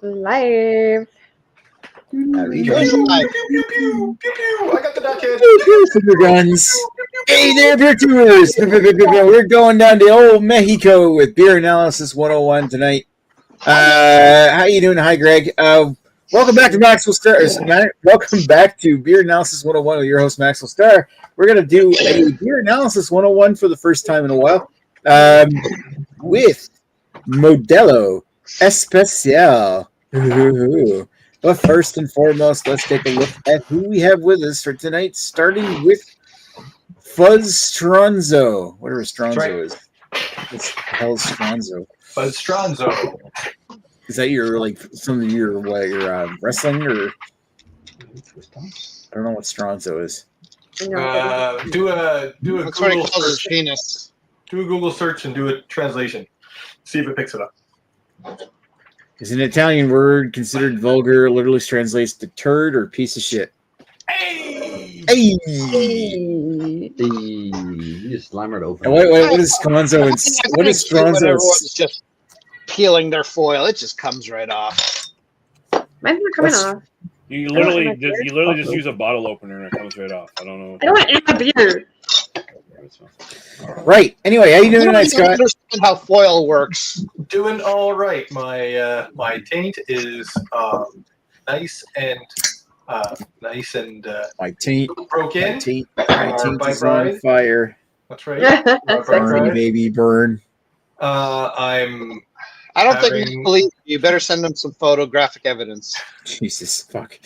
Live. I got the duckhead. Finger guns. Hey there, beer tours. We're going down to old Mexico with Beer Analysis 101 tonight. How you doing? Hi, Greg. Welcome back to Maxwell Star. Welcome back to Beer Analysis 101 with your host, Maxwell Star. We're going to do a Beer Analysis 101 for the first time in a while with Modelo Especial. But first and foremost, let's take a look at who we have with us for tonight, starting with Fuzz Stronzo. Whatever Stronzo is. What the hell is Stronzo? Fuzz Stronzo. Is that your, like, some of your, what, your wrestling, or? I don't know what Stronzo is. Do a Google search. Penis. Do a Google search and do a translation. See if it picks it up. Is an Italian word considered vulgar, literally translates to turd or piece of shit. Hey! Hey! You just slam it open. And what is Stronzo? What is Stronzo? Everyone's just peeling their foil. It just comes right off. Mine's not coming off. You literally just use a bottle opener and it comes right off. I don't know. I don't want to add beer. Right. Anyway, how you doing tonight, I Scott? don't understand how foil works. Doing all right. My taint is nice and My taint. broke in. My taint is Bye-bye. on fire. That's right. Burn, baby, burn. I don't think we believe you. Better send them some photographic evidence. Jesus, fuck.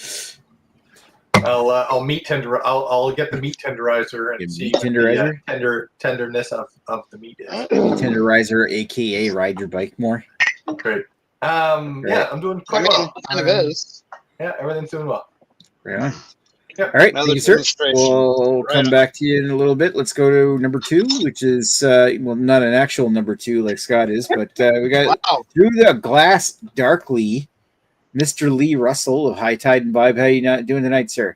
I'll meat tender. I'll get the meat tenderizer and see tenderizer? the tenderness of the meat is. Tenderizer, aka ride your bike more. Great. Yeah, I'm doing quite well. Kind of is. Yeah, everything's doing well. Right on. Yep. All right, Another thank you, sir. demonstration. We'll Right come on. back to you in a little bit. Let's go to number 2, which is, well, not an actual number 2 like Scott is, but we got Wow. Through the Glass Darkly, Mr. Lee Russell of High Tide and Vibe. How you not doing tonight, sir?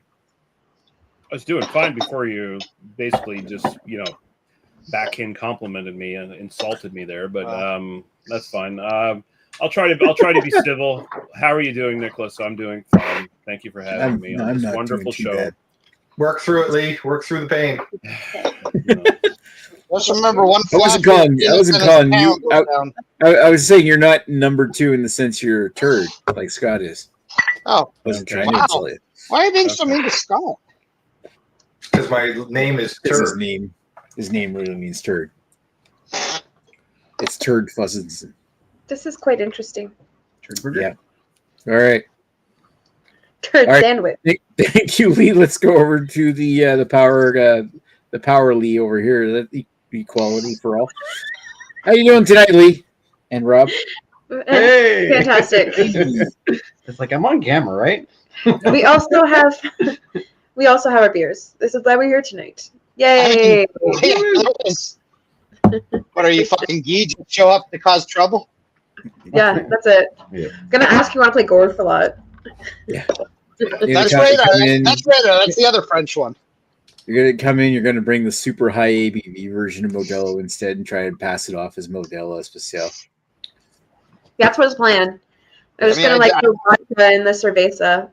I was doing fine before you basically just, backhand complimented me and insulted me there, but that's fine. I'll try to be civil. How are you doing, Nicholas? I'm doing fine. Thank you for having me on this wonderful show. Bad. Work through it, Lee. Work through the pain. Just remember one. I wasn't calling you. I was saying you're not number 2 in the sense you're a turd like Scott is. Oh, I wasn't Okay. trying to insult you. why are you being so mean to Scott? Because my name is His Turd. name really means turd. It's Turd Fuzzinson. This is quite interesting. Turd burger? Yeah. All right. Turd All right. sandwich. Thank you, Lee. Let's go over to the power Lee over here. That equality for all. How you doing tonight, Lee and Rob? Hey! Fantastic. It's like I'm on camera, right? We also have our beers. This is why we're here tonight. Yay! What are you, fucking gee? Just show up to cause trouble? Yeah, that's it. Yeah. Gonna ask you want to play Gorf a lot. Yeah. That's right. That's right. That's the other French one. You're gonna come in. You're gonna bring the super high ABV version of Modelo instead, and try and pass it off as Modelo Especial. That's what's planned. I was gonna put vodka in the cerveza,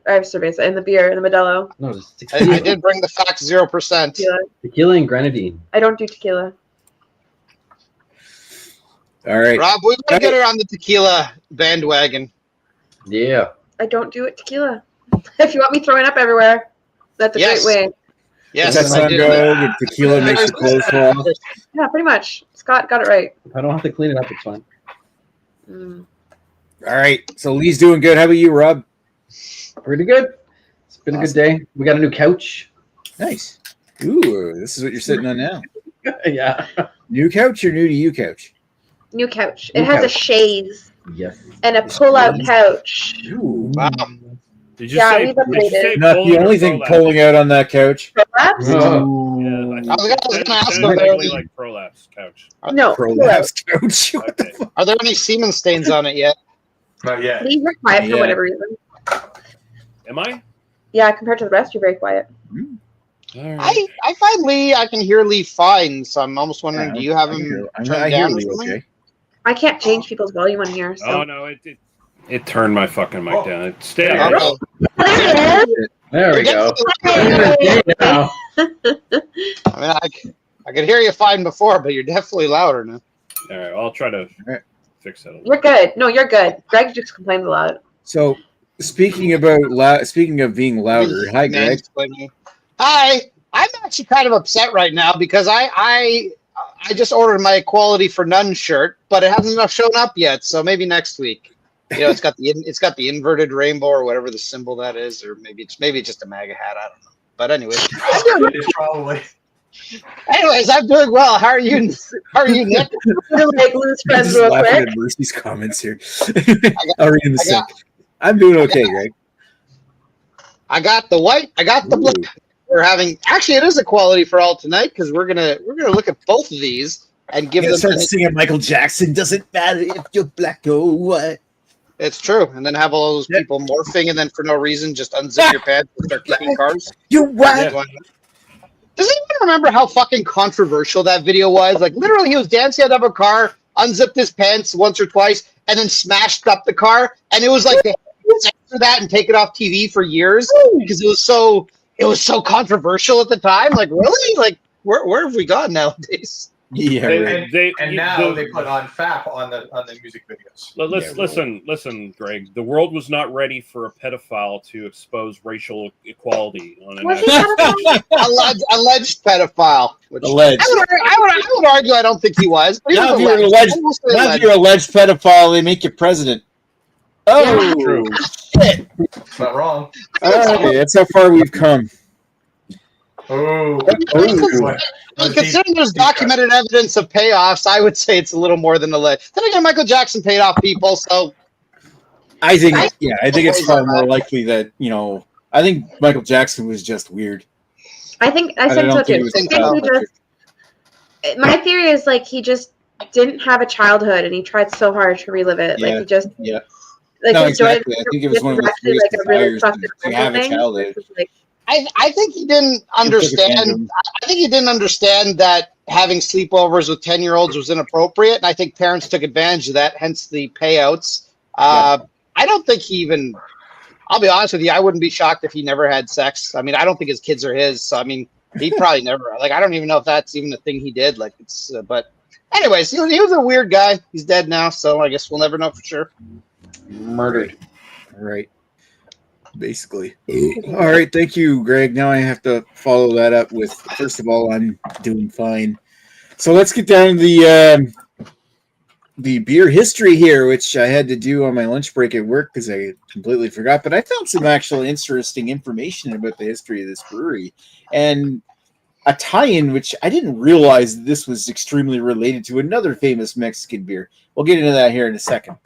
in the beer, in the Modelo. No, it's I tequila. did bring the fact 0%. Tequila and grenadine. I don't do tequila. All right. Rob, we gotta get her on the tequila bandwagon. Yeah. I don't do it tequila. If you want me throwing up everywhere, that's a Yes. great way. Yes, Does that I sound did. good? The tequila makes your clothes fall off. Yeah, pretty much. Scott got it right. If I don't have to clean it up, it's fine. Mm. All right. So Lee's doing good. How about you, Rob? Pretty good. It's been a good day. We got a new couch. Nice. Ooh, this is what you're sitting on now. Yeah. New couch or new to you couch? New couch. New It has a couch. chaise Yes. and a pull-out couch. Ooh. Wow. Did you Yeah, say? we've Did you say upgraded. Not pulling the or only thing prolapse? pulling out on that couch. Prolapse? Yeah, Oh. I I was gonna ask sounded about vaguely that. like prolapse couch. No. Prolapse couch. What the Okay. fuck? Are there any semen stains on it yet? Not yet. Leave her quiet Yeah. for whatever reason. Am I? Yeah, compared to the rest, you're very quiet. All right. I find Lee, I can hear Lee fine, so I'm almost wondering, do you have him I turned hear down or Lee something? okay. I can't change people's volume on here, so Oh no, it It turned my fucking mic down. Stay There up. you go. There we go. Hey. Now. I mean, I could hear you fine before, but you're definitely louder now. All right, I'll try to fix that. You're good. No, you're good. Greg just complained a lot. So, speaking of being louder, hi, Greg. Hi. I'm actually kind of upset right now because I just ordered my Equality for None shirt, but it hasn't shown up yet. So maybe next week. You know, it's got the inverted rainbow or whatever the symbol that is, or maybe it's just a MAGA hat. I don't know. But anyway, It's probably. anyways, I'm doing well. How are you? How are you, Nick? Like lose I'm friends just real laughing quick. at Mercy's comments here. I'll read in a sec. I'm doing okay, Greg. I got the white. I got the black. We're having actually it is Equality for All tonight because we're gonna look at both of these and give them. Start singing Michael Jackson. Doesn't matter if you're black or white. It's true, and then have all those people morphing, and then for no reason just unzip your pants and start kicking cars. You're white. Yeah. Does anyone remember how fucking controversial that video was? Like literally, he was dancing out of a car, unzipped his pants once or twice, and then smashed up the car, and it was like they censor that and take it off TV for years because it was so controversial at the time. Like really, like where have we gone nowadays? Yeah, right. Now they put on FAP on the music videos. Listen, Greg. The world was not ready for a pedophile to expose racial equality on an alleged pedophile. Alleged. I would argue I don't think he was. But Now if you're alleged pedophile, they make you president. Oh, true. Shit. Not wrong. Okay, that's how far we've come. Considering there's documented evidence of payoffs, I would say it's a little more than alleged. Then again, Michael Jackson paid off people, so I think it's far more likely that I think Michael Jackson was just weird. I think so too. My theory is like he just didn't have a childhood and he tried so hard to relive it. Like he just like no, enjoyed exactly. I think it was one of the greatest desires to have a childhood. I think he didn't understand. I think he didn't understand that having sleepovers with 10-year-olds was inappropriate, and I think parents took advantage of that. Hence the payouts. I don't think he even. I'll be honest with you. I wouldn't be shocked if he never had sex. I mean, I don't think his kids are his. So I mean, he probably never. Like, I don't even know if that's even a thing he did. Like, it's. But, anyways, he was a weird guy. He's dead now, so I guess we'll never know for sure. Murdered. Right. Basically. All right. Thank you, Greg. Now I have to follow that up with, first of all, I'm doing fine. So let's get down to the beer history here, which I had to do on my lunch break at work because I completely forgot. But I found some actual interesting information about the history of this brewery and a tie-in, which I didn't realize this was extremely related to another famous Mexican beer. We'll get into that here in a second.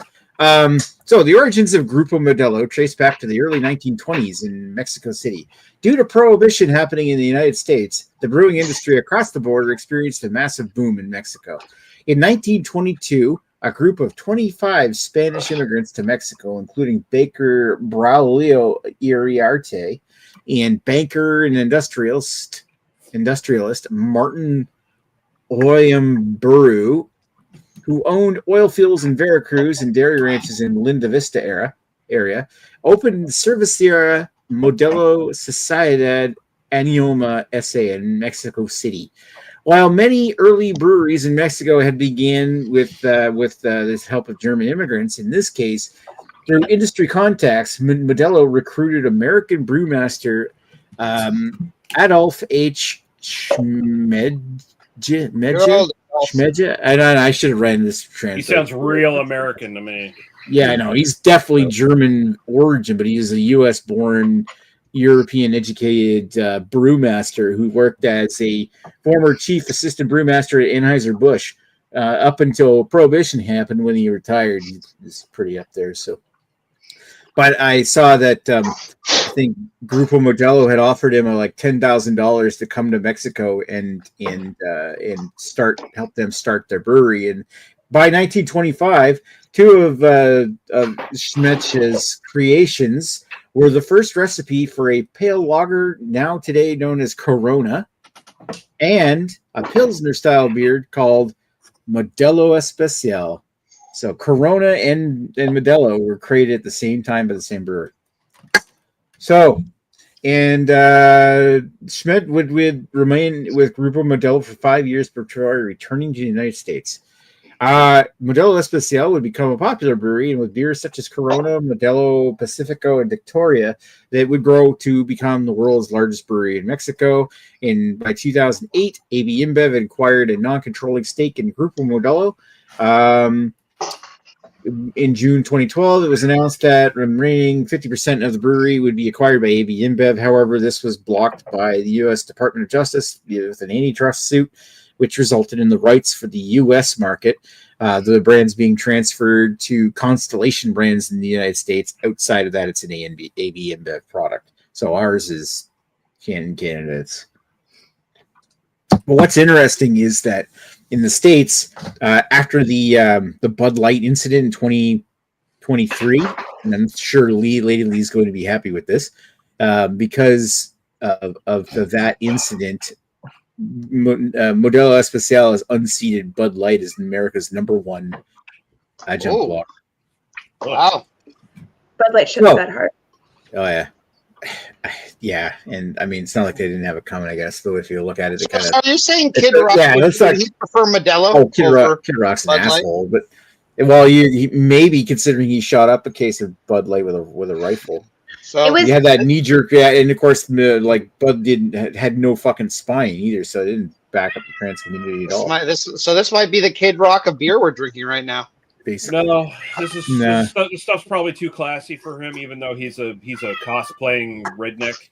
So the origins of Grupo Modelo trace back to the early 1920s in Mexico City. Due to prohibition happening in the United States, the brewing industry across the border experienced a massive boom in Mexico. In 1922, a group of 25 Spanish immigrants to Mexico, including baker Braulio Iriarte and banker and industrialist Martin Oyamburu, who owned oil fields in Veracruz and dairy ranches in Linda Vista area, opened Cervecería Modelo Sociedad Anónima S.A. in Mexico City. While many early breweries in Mexico had began with this help of German immigrants, in this case, through industry contacts, Modelo recruited American brewmaster Adolf H. Schmedja? I should have read this translation. He sounds real American to me. Yeah, I know. He's definitely German origin, but he's a U.S.-born, European-educated brewmaster who worked as a former chief assistant brewmaster at Anheuser-Busch up until Prohibition happened. When he retired, he was pretty up there. So, but I saw that I think Grupo Modelo had offered him like $10,000 to come to Mexico and help them start their brewery. And by 1925, two of Schmedja's creations were the first recipe for a pale lager, now today known as Corona, and a Pilsner style beer called Modelo Especial. So Corona and Modelo were created at the same time by the same brewery. So, and Schmidt would remain with Grupo Modelo for 5 years before returning to the United States. Modelo Especial would become a popular brewery, and with beers such as Corona, Modelo Pacifico, and Victoria, that would grow to become the world's largest brewery in Mexico. And by 2008, AB InBev had acquired a non-controlling stake in Grupo Modelo. In June 2012, it was announced that remaining 50% of the brewery would be acquired by AB InBev. However, this was blocked by the U.S. Department of Justice with an antitrust suit, which resulted in the rights for the U.S. market, the brands being transferred to Constellation Brands in the United States. Outside of that, it's an AB InBev product. So ours is Canada. But what's interesting is that in the States, after the Bud Light incident in 2023, and I'm sure Lady Lee's going to be happy with this, because of that incident, Modelo Especial has unseated Bud Light as America's #1 adjunct block. Wow. Bud Light should have that hard. Oh, yeah. Yeah, and I mean, it's not like they didn't have it coming, I guess, though, if you look at it. So are you saying Kid Rock would prefer Modelo? Oh, Kid Rock's an asshole, but he maybe considering he shot up a case of Bud Light with a rifle. So you had that knee jerk, and of course, like Bud had no fucking spine either, so it didn't back up the trans community at all. This might be the Kid Rock of beer we're drinking right now. Basically. No, this stuff's probably too classy for him, even though he's a cosplaying redneck.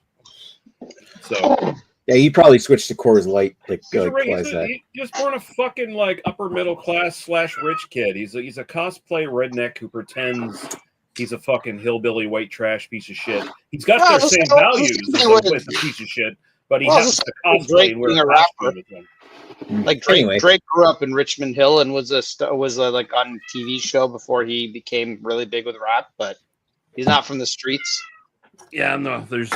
So yeah, he probably switched to Coors Light. He was born a fucking like upper middle class / rich kid. He's a cosplay redneck who pretends he's a fucking hillbilly white trash piece of shit. He's got their same values as a piece of shit, but he has to cosplay and wear a costume with him. Like Drake grew up in Richmond Hill and was like on a TV show before he became really big with rap, but he's not from the streets. Yeah, no, there's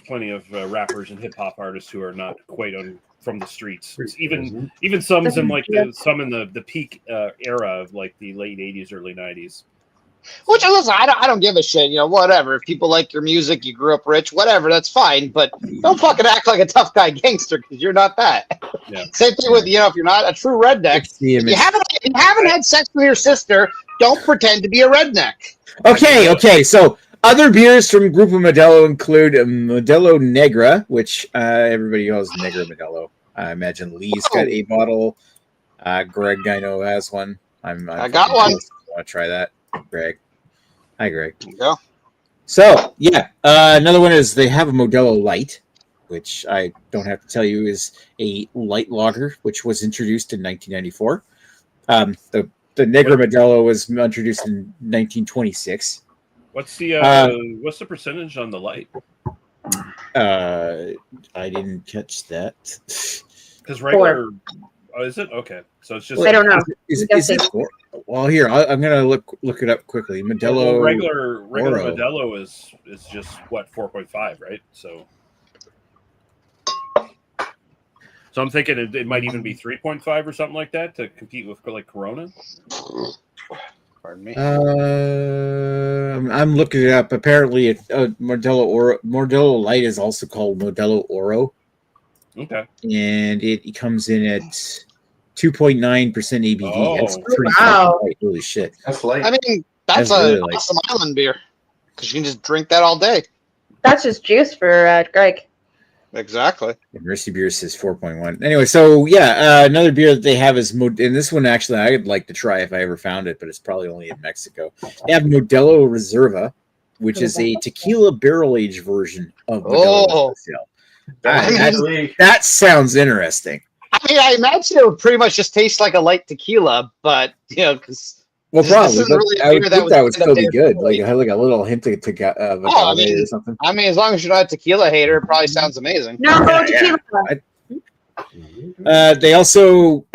plenty of rappers and hip hop artists who are not quite from the streets. Even some in like some in the peak era of like the late '80s, early '90s. Which, listen, I don't give a shit. You know, whatever. If people like your music, you grew up rich, whatever, that's fine. But don't fucking act like a tough guy gangster because you're not that. Yeah. Same thing with, if you're not a true redneck, if you haven't had sex with your sister, don't pretend to be a redneck. Okay. So other beers from Grupo Modelo include Modelo Negra, which everybody knows Negra Modelo. I imagine Lee's got a bottle. Greg, I know, has one. I got one. I want to try that. Greg. Hi, Greg. There you go. So, yeah. Another one is they have a Modelo Light, which I don't have to tell you is a light lager, which was introduced in 1994. The Negra Modelo was introduced in 1926. What's the percentage on the light? I didn't catch that. Because regular... Oh, is it? Okay. So it's just... I don't know. Is it 4? Well, here, I'm going to look it up quickly. Modelo... regular Modelo is just, 4.5, right? So I'm thinking it might even be 3.5 or something like that to compete with like Corona. Pardon me. I'm looking it up. Apparently, Modelo Light is also called Modelo Oro. Okay. And it comes in at 2.9% ABV. Oh. That's pretty light. Holy shit. That's light. I mean, that's really an awesome island beer because you can just drink that all day. That's just juice for Greg. Exactly. Mercy Beer says 4.1. Anyway, so yeah, another beer that they have is, and this one actually I'd like to try if I ever found it, but it's probably only in Mexico. They have Modelo Reserva, which is a tequila barrel aged version of Modelo Especial. That sounds interesting. I mean, I imagine it would pretty much just taste like a light tequila, but because probably. I would think that would still be good. Like it had like a little hint of agave or something. I mean, as long as you're not a tequila hater, it probably sounds amazing. No, tequila. They also,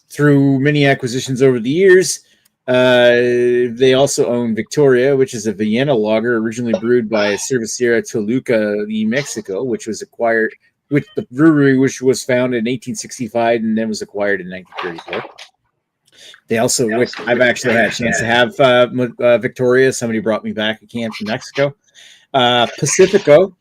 through many acquisitions over the years, they also own Victoria, which is a Vienna lager originally brewed by Cervecería Toluca, Mexico, which was acquired with the brewery, which was founded in 1865 and then was acquired in 1934. They also, which I've actually had a chance to have Victoria. Somebody brought me back a can from Mexico. Pacifico,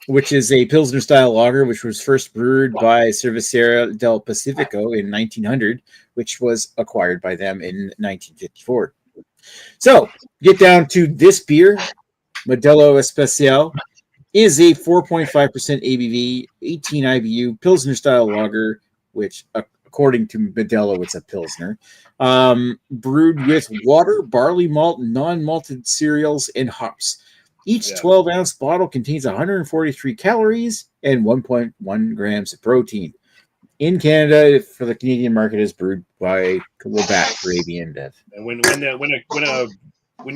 which is a Pilsner style lager, which was first brewed by Cervecería del Pacifico in 1900, which was acquired by them in 1954. So, get down to this beer, Modelo Especial, is a 4.5% ABV, 18 IBU Pilsner style lager, which according to Modelo, it's a Pilsner, brewed with water, barley malt, non-malted cereals, and hops. Each 12-ounce bottle contains 143 calories and 1.1 grams of protein. In Canada, for the Canadian market, is brewed by Labatt Gravy InBev. And when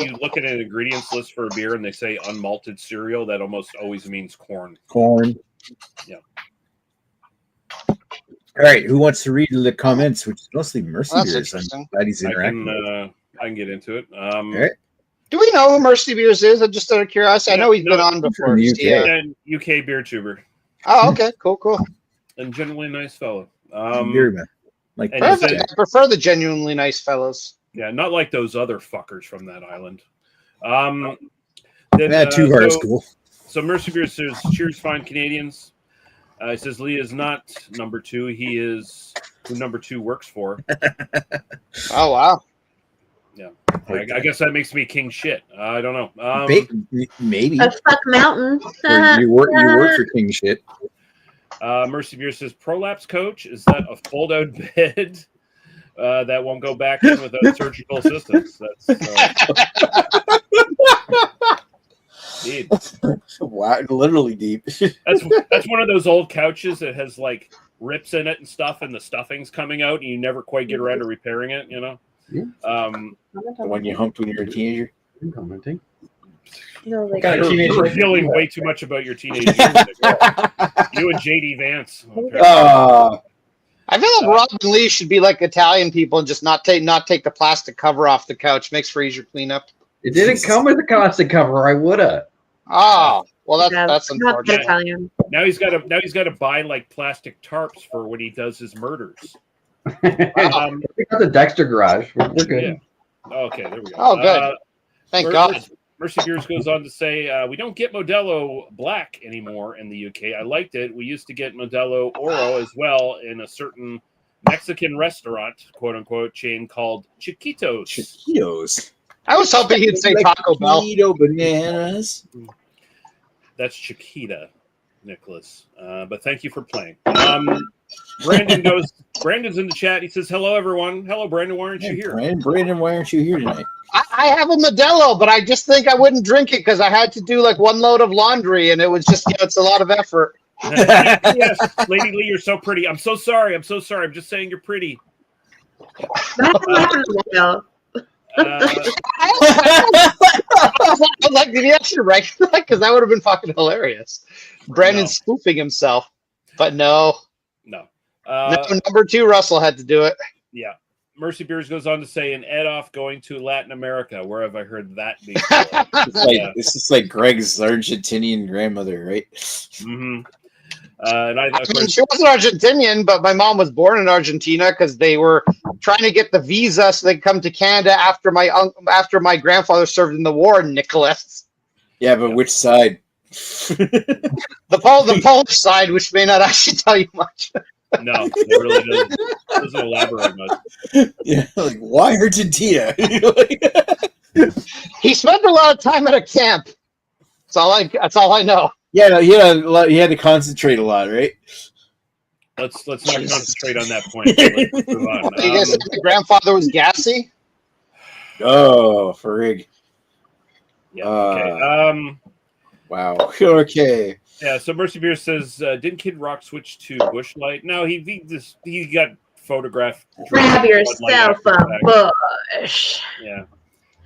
you look at an ingredients list for a beer and they say unmalted cereal, that almost always means corn. Corn. Yeah. All right. Who wants to read the comments, which is mostly Mercy Beers? I'm glad he's interacting. I can get into it. All right. Do we know who Mercy Beers is? I'm just out of curiosity. I know he's been on before. From the UK. UK beer tuber. Oh, okay. Cool. And generally nice fellow. Like Perfect. I prefer the genuinely nice fellows. Yeah, not like those other fuckers from that island. Too hard of school. So Mercy Beer says, cheers, fine Canadians. He says Lee is not number 2. He is who number 2 works for. Oh, wow. Yeah. I guess that makes me king shit. I don't know. Maybe. A fuck mountain. you work for king shit. Mercy Beer says, prolapse coach, is that a fold-out bed that won't go back in without surgical assistance? That's deep. Wow, literally deep. That's one of those old couches that has like rips in it and stuff, and the stuffing's coming out, and you never quite get around to repairing it. You know. When you humped when you were a teenager. I'm commenting. You're feeling way too much about your teenage years. You and JD Vance. I feel like Robin Lee should be like Italian people and just not take the plastic cover off the couch. Makes for easier cleanup. It didn't come with a plastic cover. I woulda. Oh, well, that's unfortunate. Italian. Now he's got to buy like plastic tarps for when he does his murders. We got the Dexter garage. We're good. Yeah. Okay, there we go. Oh, good. Thank God. Mercy Beers goes on to say, we don't get Modelo Black anymore in the UK. I liked it. We used to get Modelo Oro as well in a certain Mexican restaurant, quote unquote, chain called Chiquitos. Chiquitos. I was hoping he'd say Taco Bell. Chiquito bananas. That's Chiquita, Nicholas. But thank you for playing. Brandon's in the chat. He says, hello, everyone. Hello, Brandon. Why aren't you here? Brandon, why aren't you here tonight? I have a Modelo, but I just think I wouldn't drink it because I had to do like one load of laundry, and it was just, it's a lot of effort. Yes, Lady Lee, you're so pretty. I'm so sorry. I'm just saying you're pretty. I was like, did he actually write that? Because that would have been fucking hilarious. Brandon spoofing himself, but no. Number 2, Russell had to do it. Yeah. Mercy Beers goes on to say, an Ed off going to Latin America. Where have I heard that before? This is like Greg's Argentinian grandmother, right? Mm-hmm. She wasn't Argentinian, but my mom was born in Argentina because they were trying to get the visa so they could come to Canada after my grandfather served in the war, Nicholas. Yeah, but which side? The Polish side, which may not actually tell you much. No, it really doesn't elaborate much. Yeah, like why Argentina? He spent a lot of time at a camp. That's all I know. Yeah, he had to concentrate a lot, right? Let's not concentrate on that point. Let's move on. You guys said my grandfather was gassy? Oh, frig. Yeah. Okay. Wow. Okay. Yeah. So Mercy Beer says, didn't Kid Rock switch to Bush Light? No, he got photographed. Grab yourself a Bush. Yeah.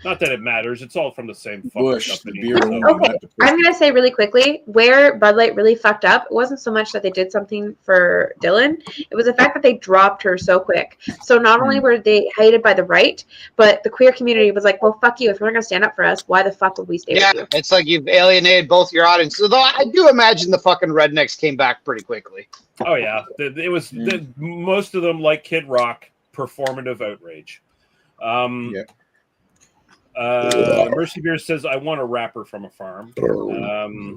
Not that it matters. It's all from the same fucking Bush, company. the beer. Okay, I'm going to say really quickly, where Bud Light really fucked up, it wasn't so much that they did something for Dylan. It was the fact that they dropped her so quick. So not only were they hated by the right, but the queer community was like, well, fuck you. If you're not going to stand up for us, why the fuck would we stay with you? It's like you've alienated both your audiences. Though I do imagine the fucking rednecks came back pretty quickly. Oh, yeah. It was most of them, like Kid Rock, performative outrage. Yeah. Mercy Beer says, I want a wrapper from a farm.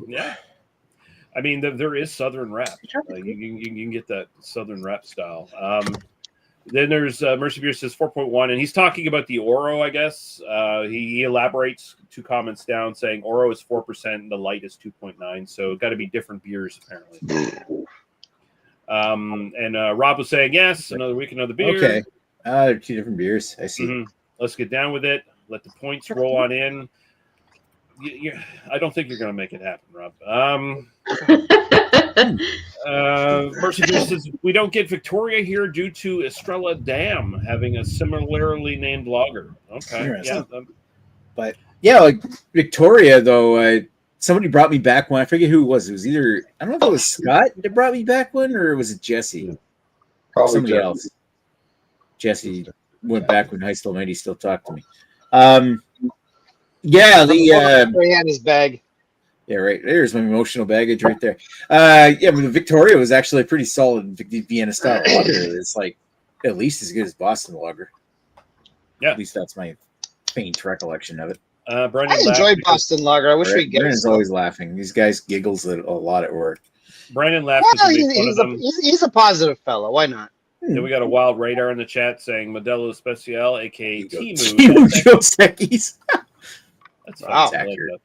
Yeah. I mean, there is Southern wrap. You can get that Southern wrap style. Then there's Mercy Beer says 4.1, and he's talking about the Oro, I guess. He elaborates 2 comments down saying Oro is 4% and the light is 2.9, so got to be different beers, apparently. And Rob was saying, yes, another week, another beer. Okay. They're 2 different beers. I see. Mm-hmm. Let's get down with it. Let the points roll on in. I don't think you're going to make it happen, Rob. Mercy Beer says, we don't get Victoria here due to Estrella Dam having a similarly named lager. Okay. Yeah. But, yeah, like Victoria, though, somebody brought me back one. I forget who it was. It was either, I don't know if it was Scott that brought me back one, or was it Jesse? Probably somebody Jesse. else. Jesse went back when High Still Mighty still talked to me. Yeah, in his bag. Yeah, right. There's my emotional baggage right there. Yeah, but the Victoria was actually a pretty solid Vienna style lager. It's like at least as good as Boston lager. Yeah, at least that's my faint recollection of it. Brendan I enjoyed Boston lager. I wish we'd get Brendan's always laughing. These guys giggles a lot at work. Brandon laughed. Well, he's a positive fellow. Why not? Then we got a wild radar in the chat saying Modelo Especial, aka Timu Dos Equis. That's wow. accurate.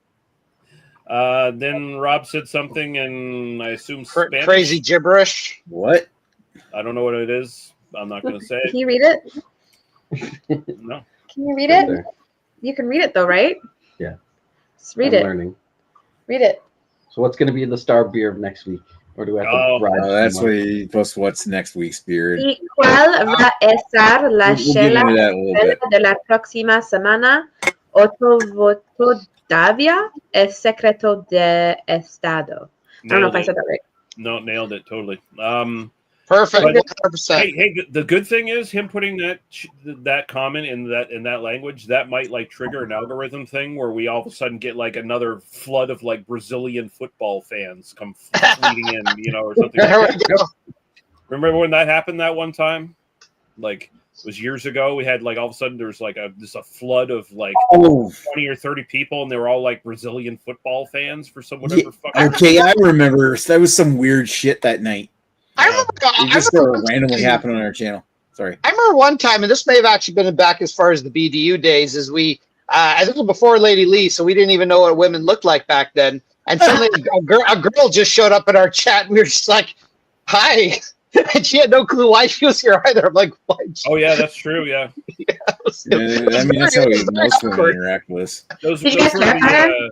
Then Rob said something, and I assume Spanish. Crazy gibberish. What? I don't know what it is. I'm not going to say it. Can you read it? No. Can you read it? You can read it though, right? Yeah. Just read it. Learning. Read it. So what's going to be the star beer of next week? Or do we have to ride that's what you post. What's next week's beer? ¿Y cuál va a ser la chela de la próxima semana? Otro voto todavía es secreto de estado. I don't know if I said that right. No, nailed it totally. Perfect. 100%. Hey, the good thing is him putting that comment in that language that might like trigger an algorithm thing where we all of a sudden get like another flood of like Brazilian football fans come fleeting in, or something. Like that. Remember when that happened that one time? Like it was years ago. We had like all of a sudden there was like a flood of like 20 or 30 people, and they were all like Brazilian football fans for some whatever. Okay, I remember. That was some weird shit that night. I remember. It just randomly happened on our channel. Sorry. I remember one time, and this may have actually been back as far as the BDU days, is we, I think it was before Lady Lee, so we didn't even know what women looked like back then. And suddenly a girl just showed up in our chat, and we were just like, hi. And she had no clue why she was here either. I'm like, what? Oh, yeah, that's true, yeah. That's how most women interact with us. Those were the,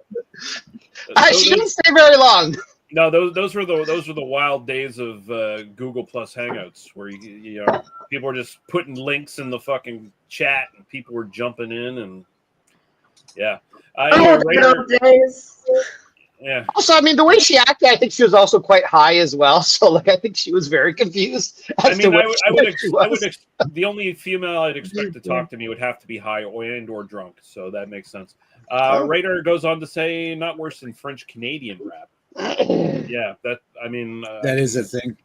she didn't stay very long. No, those were the wild days of Google Plus Hangouts where you know people were just putting links in the fucking chat and people were jumping in and yeah. Yeah. Also, I mean, the way she acted, I think she was also quite high as well. So, like, I think she was very confused. I mean, the only female I'd expect to talk to me would have to be high or drunk. So that makes sense. Radar goes on to say, not worse than French Canadian rap. Yeah, that is a thing.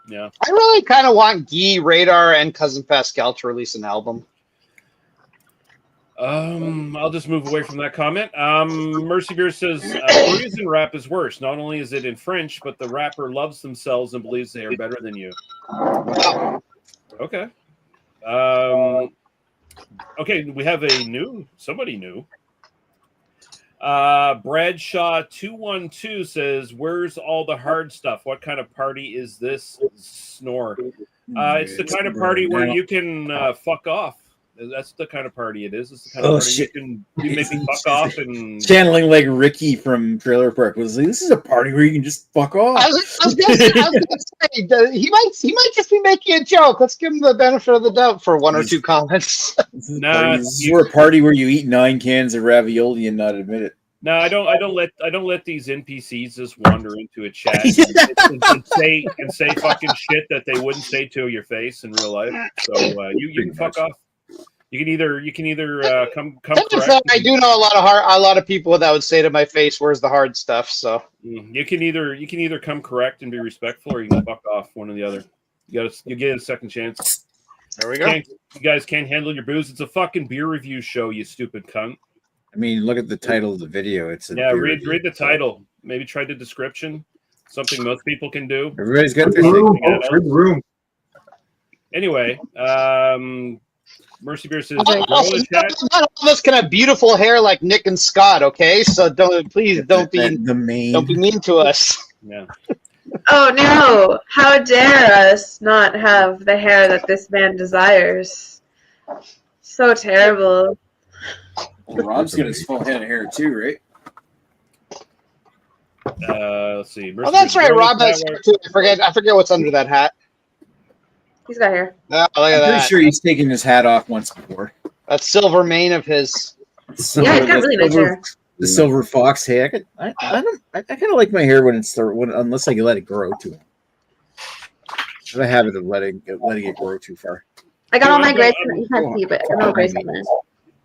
Yeah, I really kind of want Guy, Radar, and Cousin Pascal to release an album. I'll just move away from that comment. Mercy Beer says Parisian rap is worse. Not only is it in French, but the rapper loves themselves and believes they are better than you. Okay. Okay, we have somebody new. Bradshaw 212 says, "Where's all the hard stuff? What kind of party is this?" Snore. It's the kind of party where you can fuck off. That's the kind of party it is. It's the kind of party shit. you maybe fuck off and channeling like Ricky from Trailer Park was like, this is a party where you can just fuck off. I was gonna say, he might just be making a joke. Let's give him the benefit of the doubt for one or two comments. This is a party where you eat 9 cans of ravioli and not admit it. No, I don't let these NPCs just wander into a chat and say fucking shit that they wouldn't say to your face in real life. So you can fuck off. You can either come correct. I do know a lot of people that would say to my face, "Where's the hard stuff?" So you can either come correct and be respectful, or you can fuck off. One or the other. You get a second chance. There we go. You guys can't handle your booze. It's a fucking beer review show, you stupid cunt. I mean, look at the title of the video. It's a read the title. Maybe try the description. Something most people can do. Everybody's got their Room, thing. folks, read the room. Anyway, Mercy Beer says, Not all of us can have beautiful hair like Nick and Scott, okay? So don't be mean to us. Yeah. Oh no! How dare us not have the hair that this man desires? So terrible. Well, Rob's got his full head of hair too, right? Let's see. Mercy Oh, that's Beer's right. Rob Growing has Power. too. I forget what's under that hat. He's got hair. Oh, look at I'm that. pretty sure he's taken his hat off once before. That silver mane of his. Yeah, he's got really nice hair. The silver fox. Hey, I kind of like my hair when unless I can let it grow too. I have it of letting it grow too far. I got all my grays. You can't see, but I got all grays on there.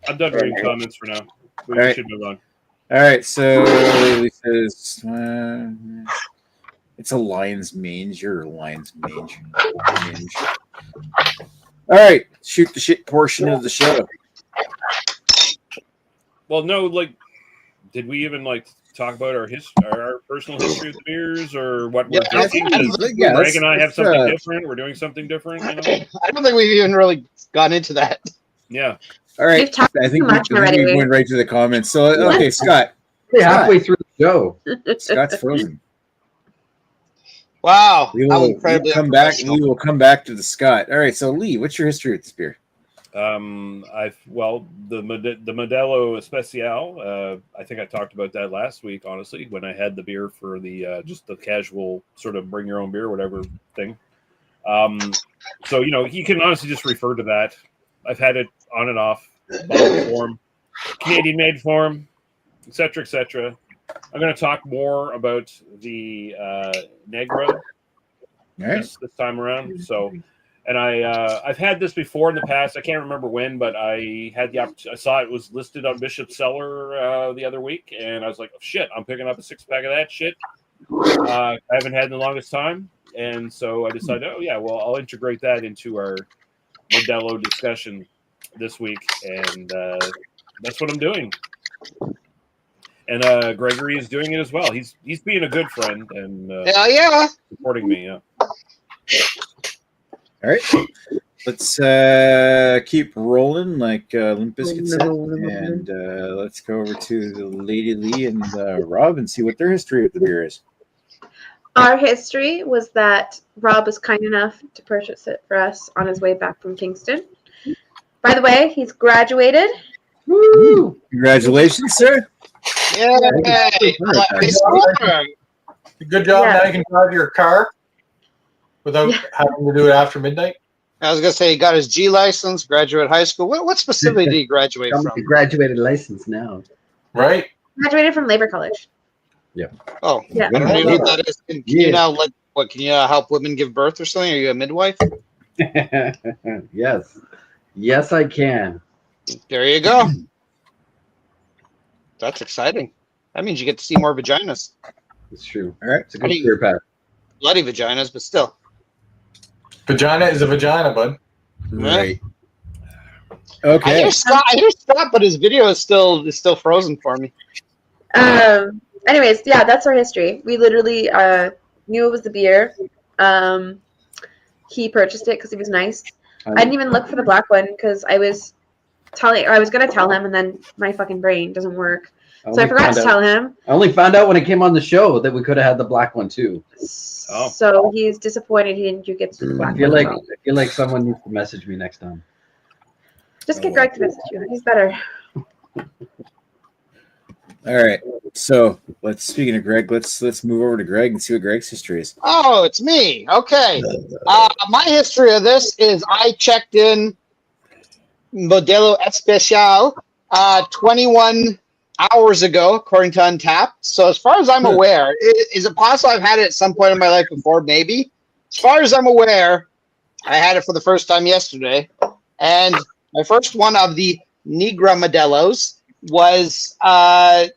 I'm done reading comments for now. We Right. should move on. All right, so he says it's a lion's mange. You're a lion's mange. All right, shoot the shit portion of the show. Well, no, like, did we even talk about our personal history of the beers, or what we're Yeah, drinking? I Does think- Greg and I have something uh, different? We're doing something different. You know? I don't think we've even really gone into that. Yeah. All right, We've talked I think too much already. we went right to the comments. So okay, Scott. Hey, halfway through the show. Scott's frozen. Wow. We How will incredibly come back. unprofessional. We will come back to the Scott. All right, so Lee, what's your history with this beer? The Modelo Especial. I think I talked about that last week. Honestly, when I had the beer for the just the casual sort of bring your own beer, whatever thing. So you can honestly just refer to that. I've had it on and off, bottle form, Canadian made form, etc., etc. I'm going to talk more about the Negra All right. this time around. So. And I've had this before in the past. I can't remember when, but I had the opportunity. I saw it was listed on Bishop's Cellar the other week, and I was like, oh, "Shit, I'm picking up a 6-pack of that shit." I haven't had in the longest time, and so I decided, oh yeah, well, I'll integrate that into our Modelo discussion this week, and that's what I'm doing. And Gregory is doing it as well. He's being a good friend and yeah. supporting me. Yeah. All right, let's keep rolling like Limp Bizkit said, and let's go over to the Lady Lee and Rob and see what their history with the beer is. Our history was that Rob was kind enough to purchase it for us on his way back from Kingston. By the way, he's graduated. Woo! Congratulations, sir. Yay. Good job. Yeah. Now you can drive your car without having to do it after midnight. I was going to say he got his G license, graduate high school. What specifically did he graduate I'm from? a graduated license now. Right? Graduated from Labor College. Oh, Yeah. I don't know what that is. Can you now can you help women give birth or something? Are you a midwife? Yes, I can. There you go. That's exciting. That means you get to see more vaginas. It's true. All right. It's a good career path. Bloody vaginas, but still. Vagina is a vagina, bud. Right. I Okay. hear Scott, but his video is still frozen for me. Anyways, yeah, that's our history. We literally knew it was the beer. He purchased it because he was nice. I didn't even look for the black one because I was gonna tell him, and then my fucking brain doesn't work. So I forgot to tell him. I only found out when it came on the show that we could have had the black one too. Oh. So he's disappointed he didn't get the black I feel one. like someone needs to message me next time. Just get Greg to message you. He's better. All right. So speaking of Greg, let's move over to Greg and see what Greg's history is. Oh, it's me. Okay. My history of this is I checked in Modelo Especial 21 hours ago, according to Untappd. So as far as I'm aware, is it possible I've had it at some point in my life before? Maybe. As far as I'm aware, I had it for the first time yesterday. And my first one of the Negra Modelos was about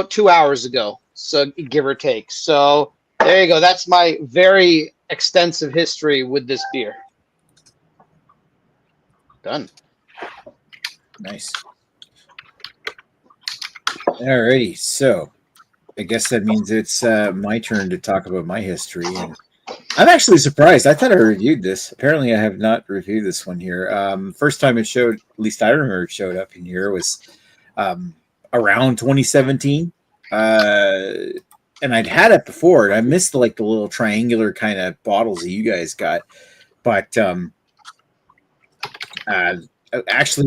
2 hours ago. So give or take. So there you go. That's my very extensive history with this beer. Done. Nice. Alrighty, so I guess that means it's my turn to talk about my history, and I'm actually surprised. I thought I reviewed this. Apparently, I have not reviewed this one here. First time it showed, at least I remember it showed up in here, was around 2017, and I'd had it before. And I missed the little triangular kind of bottles that you guys got, but actually,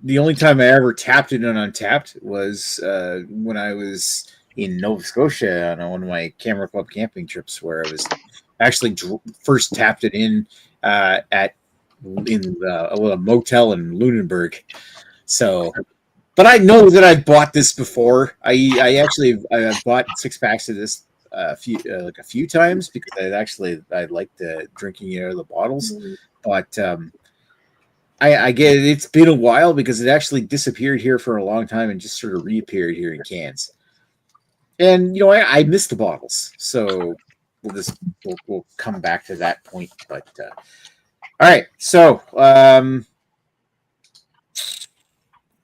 the only time I ever tapped it on Untapped was when I was in Nova Scotia on one of my Camera Club camping trips, where I was actually first tapped it in a motel in Lunenburg. So, but I know that I've bought this before. I actually bought 6-packs of this a few times because I liked drinking it out of the bottles, but. I get it. It's been a while because it actually disappeared here for a long time and just sort of reappeared here in cans. And I missed the bottles, so we'll come back to that point. But all right, so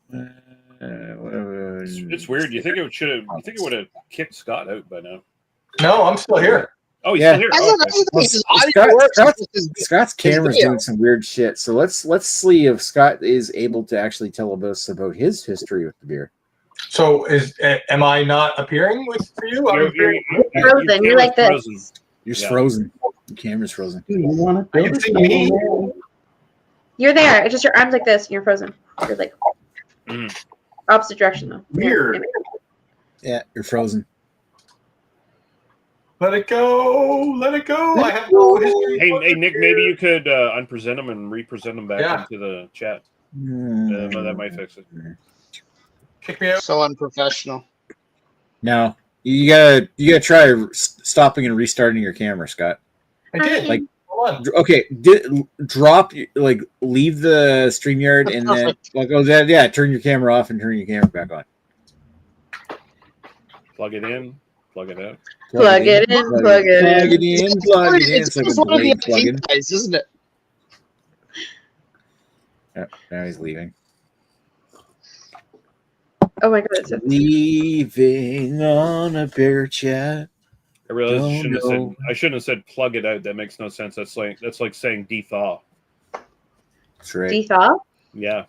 it's weird. You think it would have kicked Scott out by now? No, I'm still here. Oh, he's Yeah. still here. I Oh, think okay. his audio works. Scott's camera's doing some weird shit. So let's see if Scott is able to actually tell us about his history with the beer. So am I not appearing for you? I'm appearing. You're frozen. You're like this. Frozen. You're Yeah. frozen. The camera's frozen. Do you want I can see me. You're there. It's just your arms like this, and you're frozen. You're like opposite direction though. Weird. Yeah, you're frozen. Let it go. Let it go. I have no history. Hey, Nick, maybe you could unpresent them and represent them back into the chat. That might fix it. Kick me out. So unprofessional. No, you gotta try stopping and restarting your camera, Scott. I did. Hold on. Okay, drop leave the StreamYard and then turn your camera off and turn your camera back on. Plug it in, plug it out. Plug it in, plug it in. Plug it in. It's like It's a one of the blade plug-in. guys, isn't it? Oh, now he's leaving. Oh my god! Leaving on a bear chat. I realized I shouldn't have said plug it out. That makes no sense. That's like saying dethaw. That's right. Dethaw? Yeah.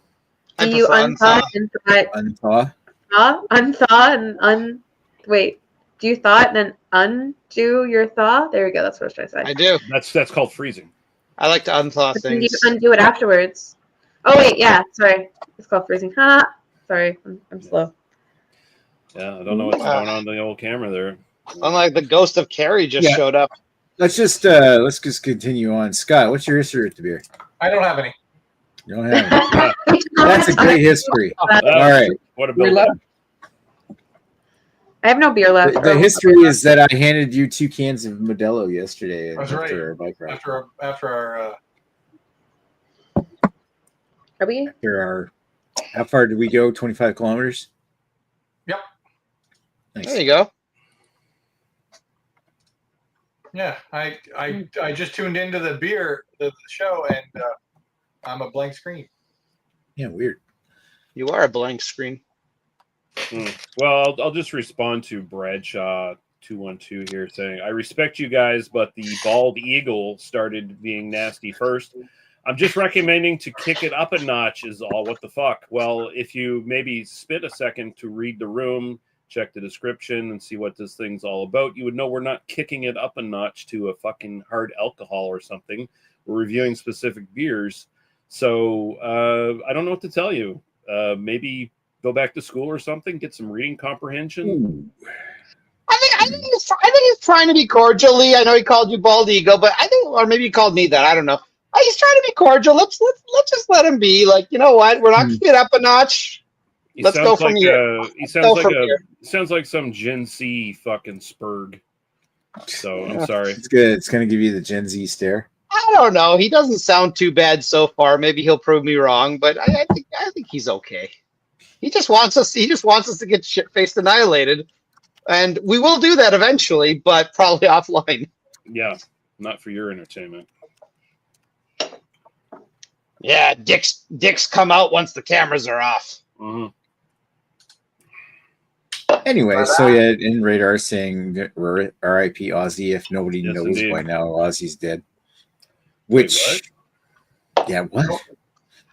Do you unthaw and Unthaw? unthaw and wait? Do you thaw it and then undo your thaw? There we go. That's what I was trying to say. I do. That's called freezing. I like to unthaw But then things. you undo it afterwards. Oh wait, yeah. Sorry, it's called freezing. Ha! Sorry, I'm slow. Yeah, I don't know what's going on in the old camera there. Unlike the ghost of Carrie just showed up. Let's just continue on. Scott, what's your history with the beer? I don't have any. You don't have any. That's a great history. All right. What a build-up. I have no beer left. The history is that I handed you 2 cans of Modelo yesterday That's after right. our bike ride. After our Are we? How far did we go? 25 kilometers? Yep. Nice. There you go. yeah, I just tuned into the show, and I'm a blank screen. Yeah, weird. You are a blank screen. Well, I'll just respond to Bradshaw 212 here saying, I respect you guys, but the bald eagle started being nasty first. I'm just recommending to kick it up a notch is all. What the fuck? Well, if you maybe spit a second to read the room, check the description and see what this thing's all about, you would know we're not kicking it up a notch to a fucking hard alcohol or something. We're reviewing specific beers. So I don't know what to tell you. Maybe go back to school or something, get some reading comprehension. Ooh. I think he's trying to be cordial, Lee. I know he called you bald eagle, but I think, or maybe he called me that. I don't know. He's trying to be cordial. Let's just let him be. Like, you know what? We're not kicking it up a notch. Let's go from here. He sounds like some Gen Z fucking spurg. So I'm sorry. It's good. It's going to give you the Gen Z stare. I don't know. He doesn't sound too bad so far. Maybe he'll prove me wrong, but I think he's okay. He just wants us to get shit-faced annihilated. And we will do that eventually, but probably offline. Yeah, not for your entertainment. Yeah, dicks come out once the cameras are off. Mhm. Anyway, so yeah, in Radar saying that R.I.P. Ozzy. If nobody Yes, knows indeed. by now, Ozzy's dead. Wait, Which, yeah, what?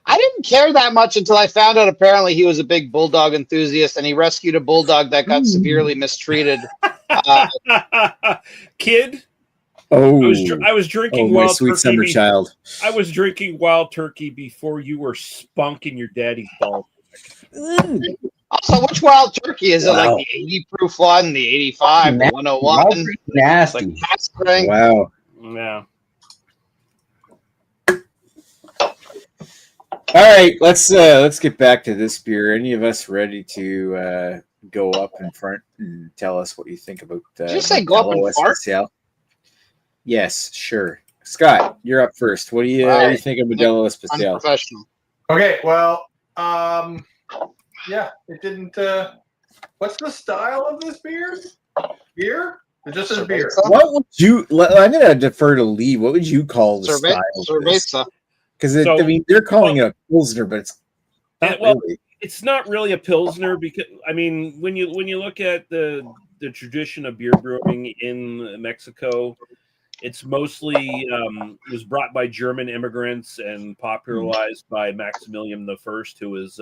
I didn't care that much until I found out apparently he was a big bulldog enthusiast and he rescued a bulldog that got severely mistreated. Kid, Oh, I was drinking my wild sweet turkey. summer child. I was drinking wild turkey before you were spunking your daddy's balls. Also, which wild turkey is it? Like Wow. the 80 proof one, the 85, the 101? Nasty. Like cat spring? Wow. Yeah. All right, let's get back to this beer. Any of us ready to go up in front and tell us what you think about Did you say go up and Modelo fart? Especial? Yes, sure. Scott, you're up first. What do you think of Modelo Especial? Unprofessional. Okay, well, yeah, it didn't. What's the style of this beer? Beer? It just says beer. What would you? I'm gonna defer to Lee. What would you call the style? Cerveza. Because So- I mean, they're calling it a pilsner, but it's not well, really. It's not really a pilsner because I mean when you look at the tradition of beer brewing in Mexico, it's mostly was brought by German immigrants and popularized by Maximilian I, who was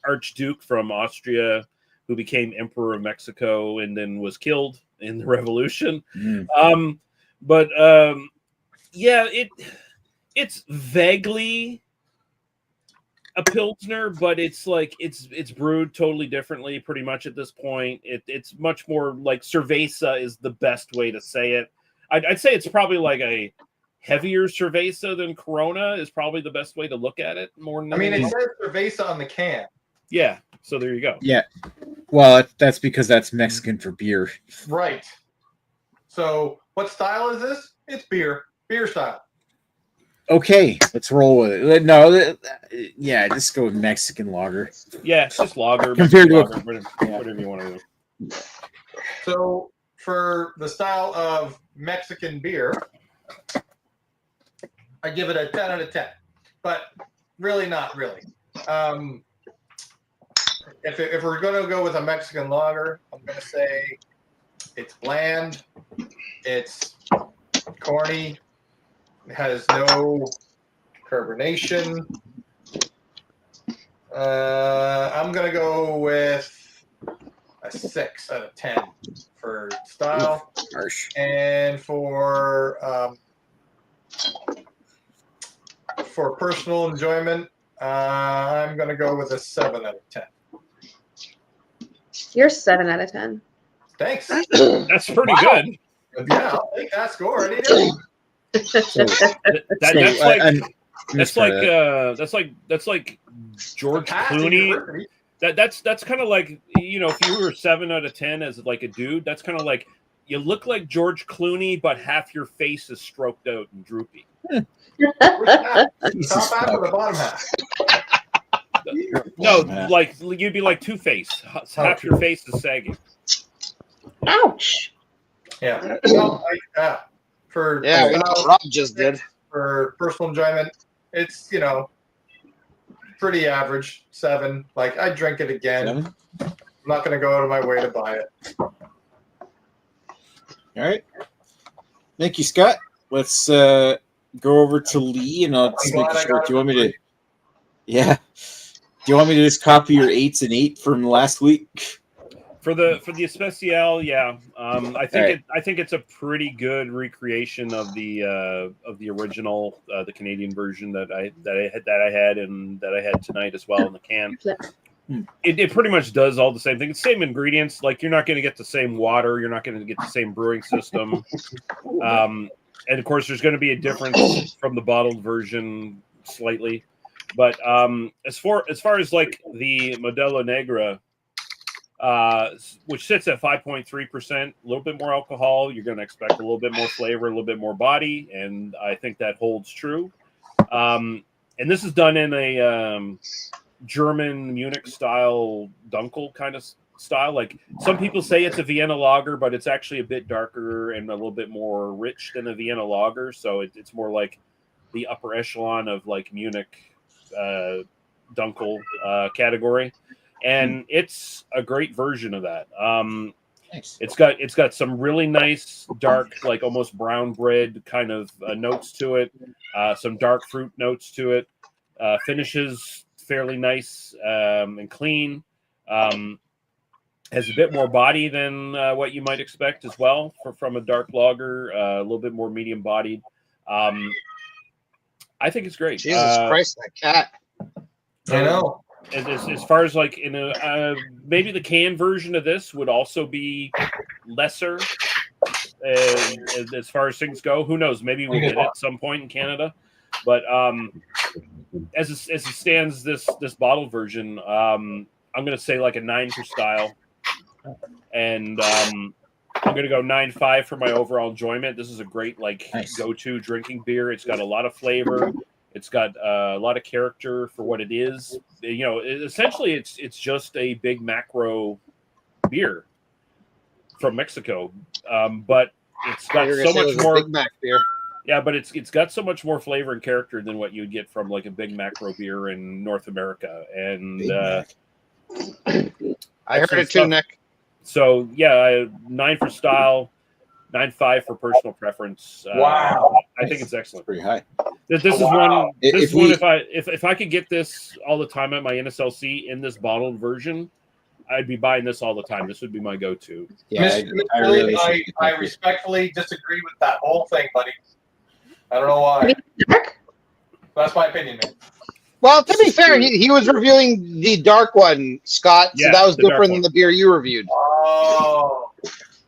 Archduke from Austria, who became Emperor of Mexico and then was killed in the Revolution. Yeah, it's vaguely a pilsner, but it's like it's brewed totally differently pretty much at this point. It's much more like cerveza is the best way to say it. I'd say it's probably like a heavier cerveza than Corona is probably the best way to look at it. More than I mean, it anything. says cerveza on the can. Yeah, so there you go. Yeah. Well, that's because that's Mexican for beer. Right. So, what style is this? It's beer. Beer style. Okay, let's roll with it. No, yeah, just go with Mexican lager. Yeah, it's just lager, Compared to lager, whatever you want to do. So, for the style of Mexican beer, I give it a 10 out of 10. But really not really. If we're going to go with a Mexican lager, I'm going to say it's bland, it's corny, it has no carbonation. I'm going to go with a 6 out of 10 for style. Harsh. And for personal enjoyment, I'm going to go with a 7 out of 10. You're 7 out of 10. Thanks. That's pretty good. Yeah, I'll take that score any day. That's like George Clooney. That's kind of like, you know, if you were 7 out of 10 as like a dude, that's kind of like you look like George Clooney, but half your face is stroked out and droopy. Top half or the bottom half? No, like you'd be like Two-Face. Half your face is sagging. Ouch. Yeah. Well, we know what Rob just did. For personal enjoyment, it's, you know, pretty average. 7. Like, I'd drink it again. 7? I'm not going to go out of my way to buy it. All right. Thank you, Scott. Let's go over to Lee, and I'll just make sure. Do you want me to? Yeah. Do you want me to just copy your 8s and 8 from last week? For the Especial, yeah. I think right. it's a pretty good recreation of the original, the Canadian version that I had and that I had tonight as well in the can. It pretty much does all the same thing. It's same ingredients. Like, you're not going to get the same water. You're not going to get the same brewing system. And of course, there's going to be a difference from the bottled version slightly. But as far as like the Modelo Negra, which sits at 5.3%, a little bit more alcohol, you're going to expect a little bit more flavor, a little bit more body, and I think that holds true. And this is done in a German Munich style Dunkel kind of style. Like, some people say it's a Vienna lager, but it's actually a bit darker and a little bit more rich than a Vienna lager. So it's more like the upper echelon of like Munich Dunkel category, and it's a great version of that. Nice. It's got some really nice dark, like almost brown bread kind of notes to it. Some dark fruit notes to it. Finishes fairly nice and clean. Has a bit more body than what you might expect as well from a dark lager. A little bit more medium bodied. I think it's great. Jesus Christ, that cat. I know. As far as like in a maybe the can version of this would also be lesser as far as things go. Who knows? Maybe we'll get it at some point in Canada. But as it stands, this bottle version, I'm going to say like a 9 for style, and I'm going to go 9.5 for my overall enjoyment. This is a great go-to drinking beer. It's got a lot of flavor. It's got a lot of character for what it is. You know, essentially, it's just a big macro beer from Mexico, but it's got so much more. Big Mac beer. Yeah, but it's got so much more flavor and character than what you'd get from like a big macro beer in North America. And I heard it too, Nick. So yeah, 9 for style, 9.5 for personal preference. Wow, I think it's excellent. Pretty high. This is one. This If one. we- If I could get this all the time at my NSLC in this bottled version, I'd be buying this all the time. This would be my go-to. Yeah, I respectfully disagree with that whole thing, buddy. I don't know why. That's my opinion, man. Well, to be fair, he was reviewing the dark one, Scott. So Yeah, that was the dark different one. than the beer you reviewed. Oh,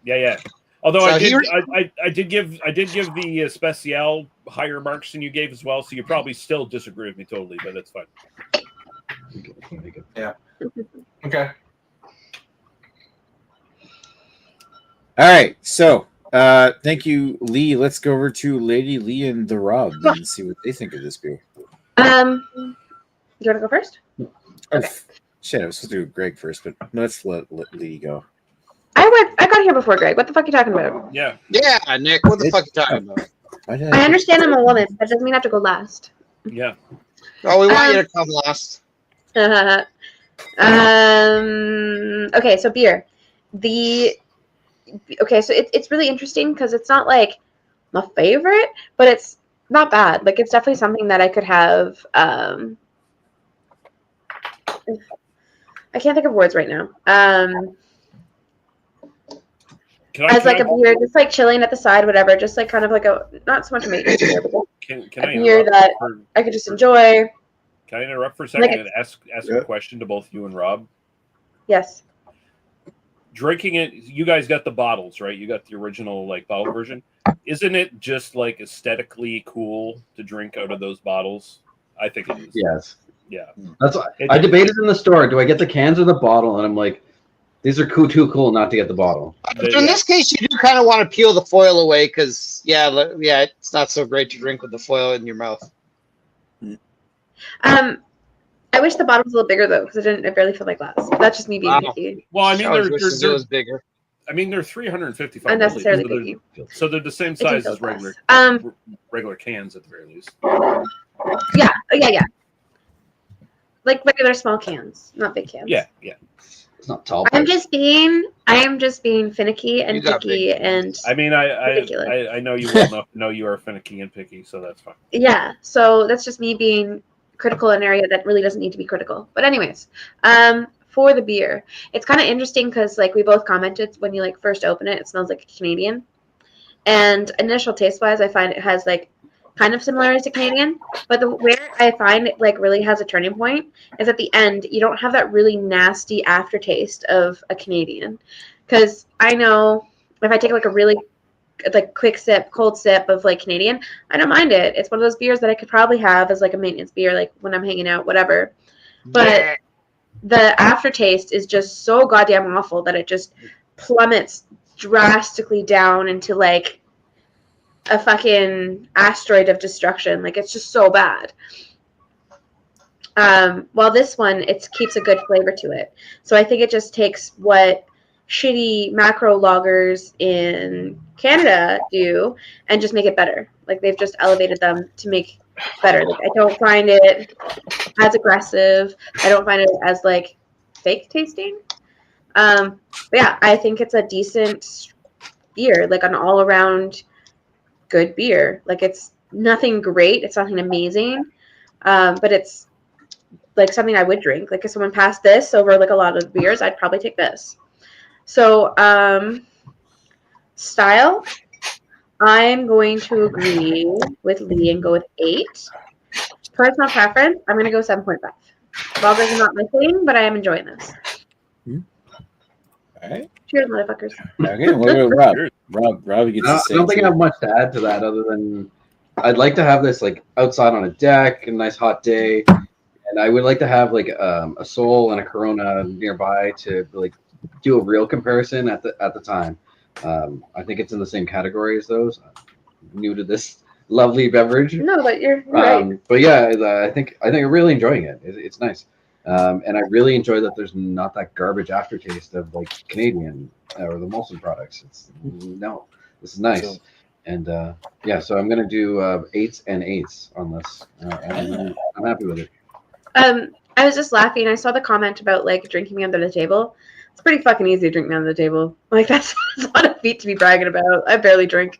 Yeah. Although So I did give the Especial higher marks than you gave as well, so you probably still disagree with me totally, but that's fine. yeah. Okay. All right, so thank you, Lee. Let's go over to Lady Lee and the Rob and see what they think of this beer. You want to go first? Okay. Shit, I was supposed to do Greg first, but let's let Lee go. I got here before Greg. What the fuck are you talking about? Yeah. Yeah, Nick, what the fuck are you talking about? Why did I understand I'm a woman. That doesn't mean I have to go last. Yeah. Oh, we want you to come last. Okay, so beer. So it's really interesting because it's not like my favorite, but it's not bad. Like it's definitely something that I could have. I can't think of words right now. As like a beer, just like chilling at the side, whatever. Just like kind of like a not so much a maintenance beer, but Can a I beer that I could just enjoy. Can I interrupt for a second Like- and ask a question to both you and Rob? Yes. Drinking it, you guys got the bottles, right? You got the original like bottle version. Isn't it just like aesthetically cool to drink out of those bottles? I think it is. Yes. Yeah. That's why I debated in the store. Do I get the cans or the bottle? And I'm like, these are too cool not to get the bottle. But in this case, you do kind of want to peel the foil away because, yeah, it's not so great to drink with the foil in your mouth. I wish the bottle was a little bigger though, because it barely felt like glass. That's just me being picky. Well, I mean, I wish it was bigger. they're 355 Unnecessarily milliliters, picky. so they're the same It can size feel as regular glass. regular cans at the very least. Yeah. Like regular small cans, not big cans. Yeah. It's not tall. I am just being finicky and You got picky and I mean, Ridiculous. I know you well enough to know you are finicky and picky, so that's fine. yeah. So that's just me being critical in an area that really doesn't need to be critical. But anyways, for the beer, it's kind of interesting because like we both commented when you like first open it, it smells like Canadian. And initial taste wise, I find it has like kind of similarities to Canadian, but where I find it like really has a turning point is at the end. You don't have that really nasty aftertaste of a Canadian, because I know if I take like a really like quick sip, cold sip of like Canadian, I don't mind it. It's one of those beers that I could probably have as like a maintenance beer, like when I'm hanging out, whatever. But the aftertaste is just so goddamn awful that it just plummets drastically down into like a fucking asteroid of destruction. Like it's just so bad. While this one, it keeps a good flavor to it. So I think it just takes what shitty macro lagers in Canada do and just make it better. Like they've just elevated them to make better. Like I don't find it as aggressive. I don't find it as like fake tasting. But yeah, I think it's a decent beer, like an all around good beer. Like it's nothing great, it's nothing amazing, but it's like something I would drink. Like if someone passed this over like a lot of beers, I'd probably take this. So style, I'm going to agree with Lee and go with 8. Personal preference, I'm going to go 7.5. Lagers are not my thing, but I am enjoying this. All right. Cheers, motherfuckers. Okay. What about Rob? Rob gets to I say. don't think I have much to add to that other than I'd like to have this like outside on a deck, a nice hot day, and I would like to have like a Sol and a Corona nearby to like do a real comparison at the time. I think it's in the same category as those. I'm new to this lovely beverage. No, but you're right. But yeah, I think I'm really enjoying it. It's nice, and I really enjoy that there's not that garbage aftertaste of like Canadian or the Molson products. This is nice, So- and yeah, so I'm gonna do 8s and 8s on this. I'm happy with it. I was just laughing. I saw the comment about like drinking me under the table. It's pretty fucking easy to drink me under the table. Like that's not a feat to be bragging about. I barely drink.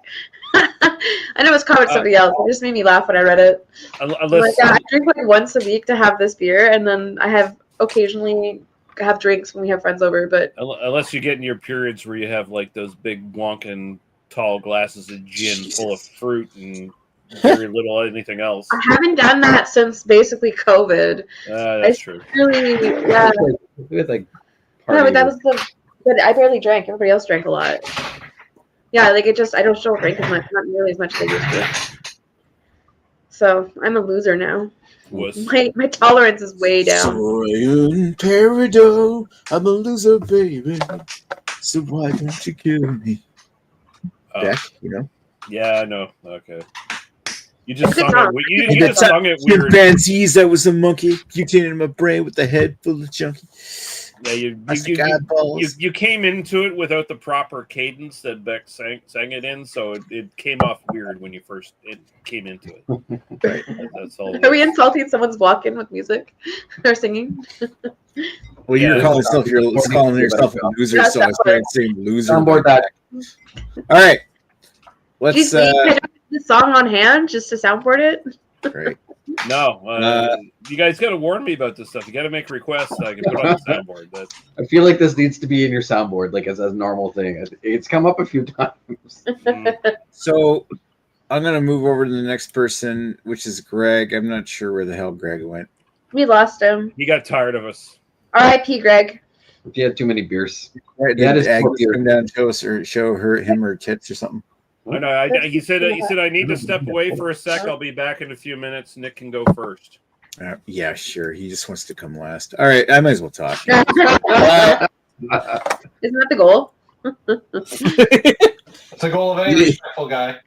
I know it's comment somebody else. It just made me laugh when I read it. Unless I drink like once a week to have this beer, and then I have occasionally have drinks when we have friends over. But unless you get in your periods where you have like those big wonking tall glasses of gin full of fruit and very little anything else. I haven't done that since basically COVID. That's true. Really, yeah. With like No, but that parties. was but I barely drank. Everybody else drank a lot. Yeah, like it just I don't still drink as much, not nearly as much as I used to. So I'm a loser now. Was My tolerance is way down. Soy peridot, I'm a loser, baby. So why don't you kill me? Beck, you know. Yeah, I know. Okay. You just Good sung song. it. You just sung it weird. Chimpanzees, I was a monkey. Butane in my brain with a head full of junkie. Yeah, you came into it without the proper cadence that Beck sang it in, so it came off weird when you first came into it. That's all. Are we insulting someone's walk in with music or singing? Well, you're Yeah, calling yourself a loser, so I started saying loser. Soundboard that. All right. Let's Jeez, I don't have the song on hand just to soundboard it. right. No, you guys got to warn me about this stuff. You got to make requests so I can put on the soundboard. I feel like this needs to be in your soundboard, like as a normal thing. It's come up a few times. So I'm gonna move over to the next person, which is Greg. I'm not sure where the hell Greg went. We lost him. He got tired of us. R.I.P. Greg. If you had too many beers. Right, Yeah, did just Agnes put your- come down and show him her tits or something? I know. He said I need to step away for a sec. I'll be back in a few minutes. Nick can go first. Yeah, sure. He just wants to come last. All right, I might as well talk. Isn't that the goal? It's a goal of any respectful guy.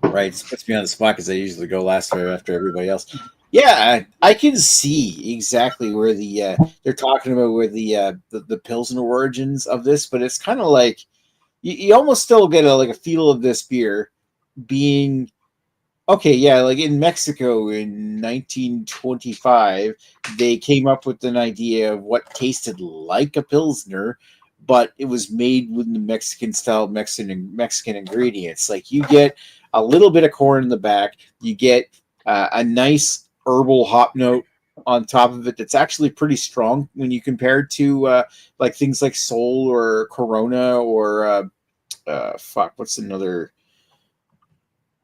Right, it puts me on the spot because I usually go last after everybody else. Yeah, I can see exactly where they're talking about where the Pilsner origins of this, but it's kind of like you almost still get a feel of this beer being okay. Yeah, like in Mexico in 1925, they came up with an idea of what tasted like a Pilsner, but it was made with the Mexican style, Mexican ingredients. Like you get a little bit of corn in the back, you get a nice herbal hop note on top of it that's actually pretty strong when you compare it to like things like Sol or Corona or what's another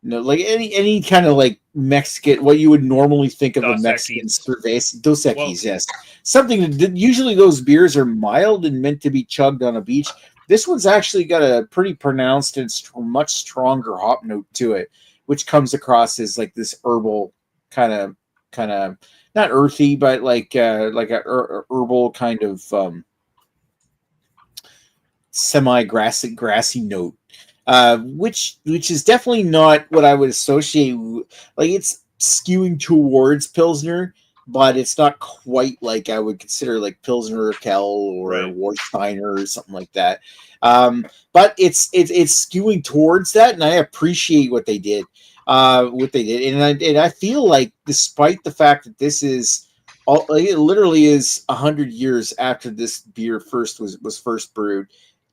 like any kind of like Mexican, what you would normally think of Dos a Mexican Equis. cerveza. Dos Equis, yes. Something that usually those beers are mild and meant to be chugged on a beach. This one's actually got a pretty pronounced and much stronger hop note to it, which comes across as like this herbal kind of not earthy, but like a herbal kind of semi-grassy note, which is definitely not what I would associate. Like it's skewing towards Pilsner, but it's not quite like I would consider like Pilsner Urquell or Right. Warsteiner or something like that. But it's skewing towards that, and I appreciate what they did. what they did, and I feel like despite the fact that this is it literally is 100 years after this beer was first brewed,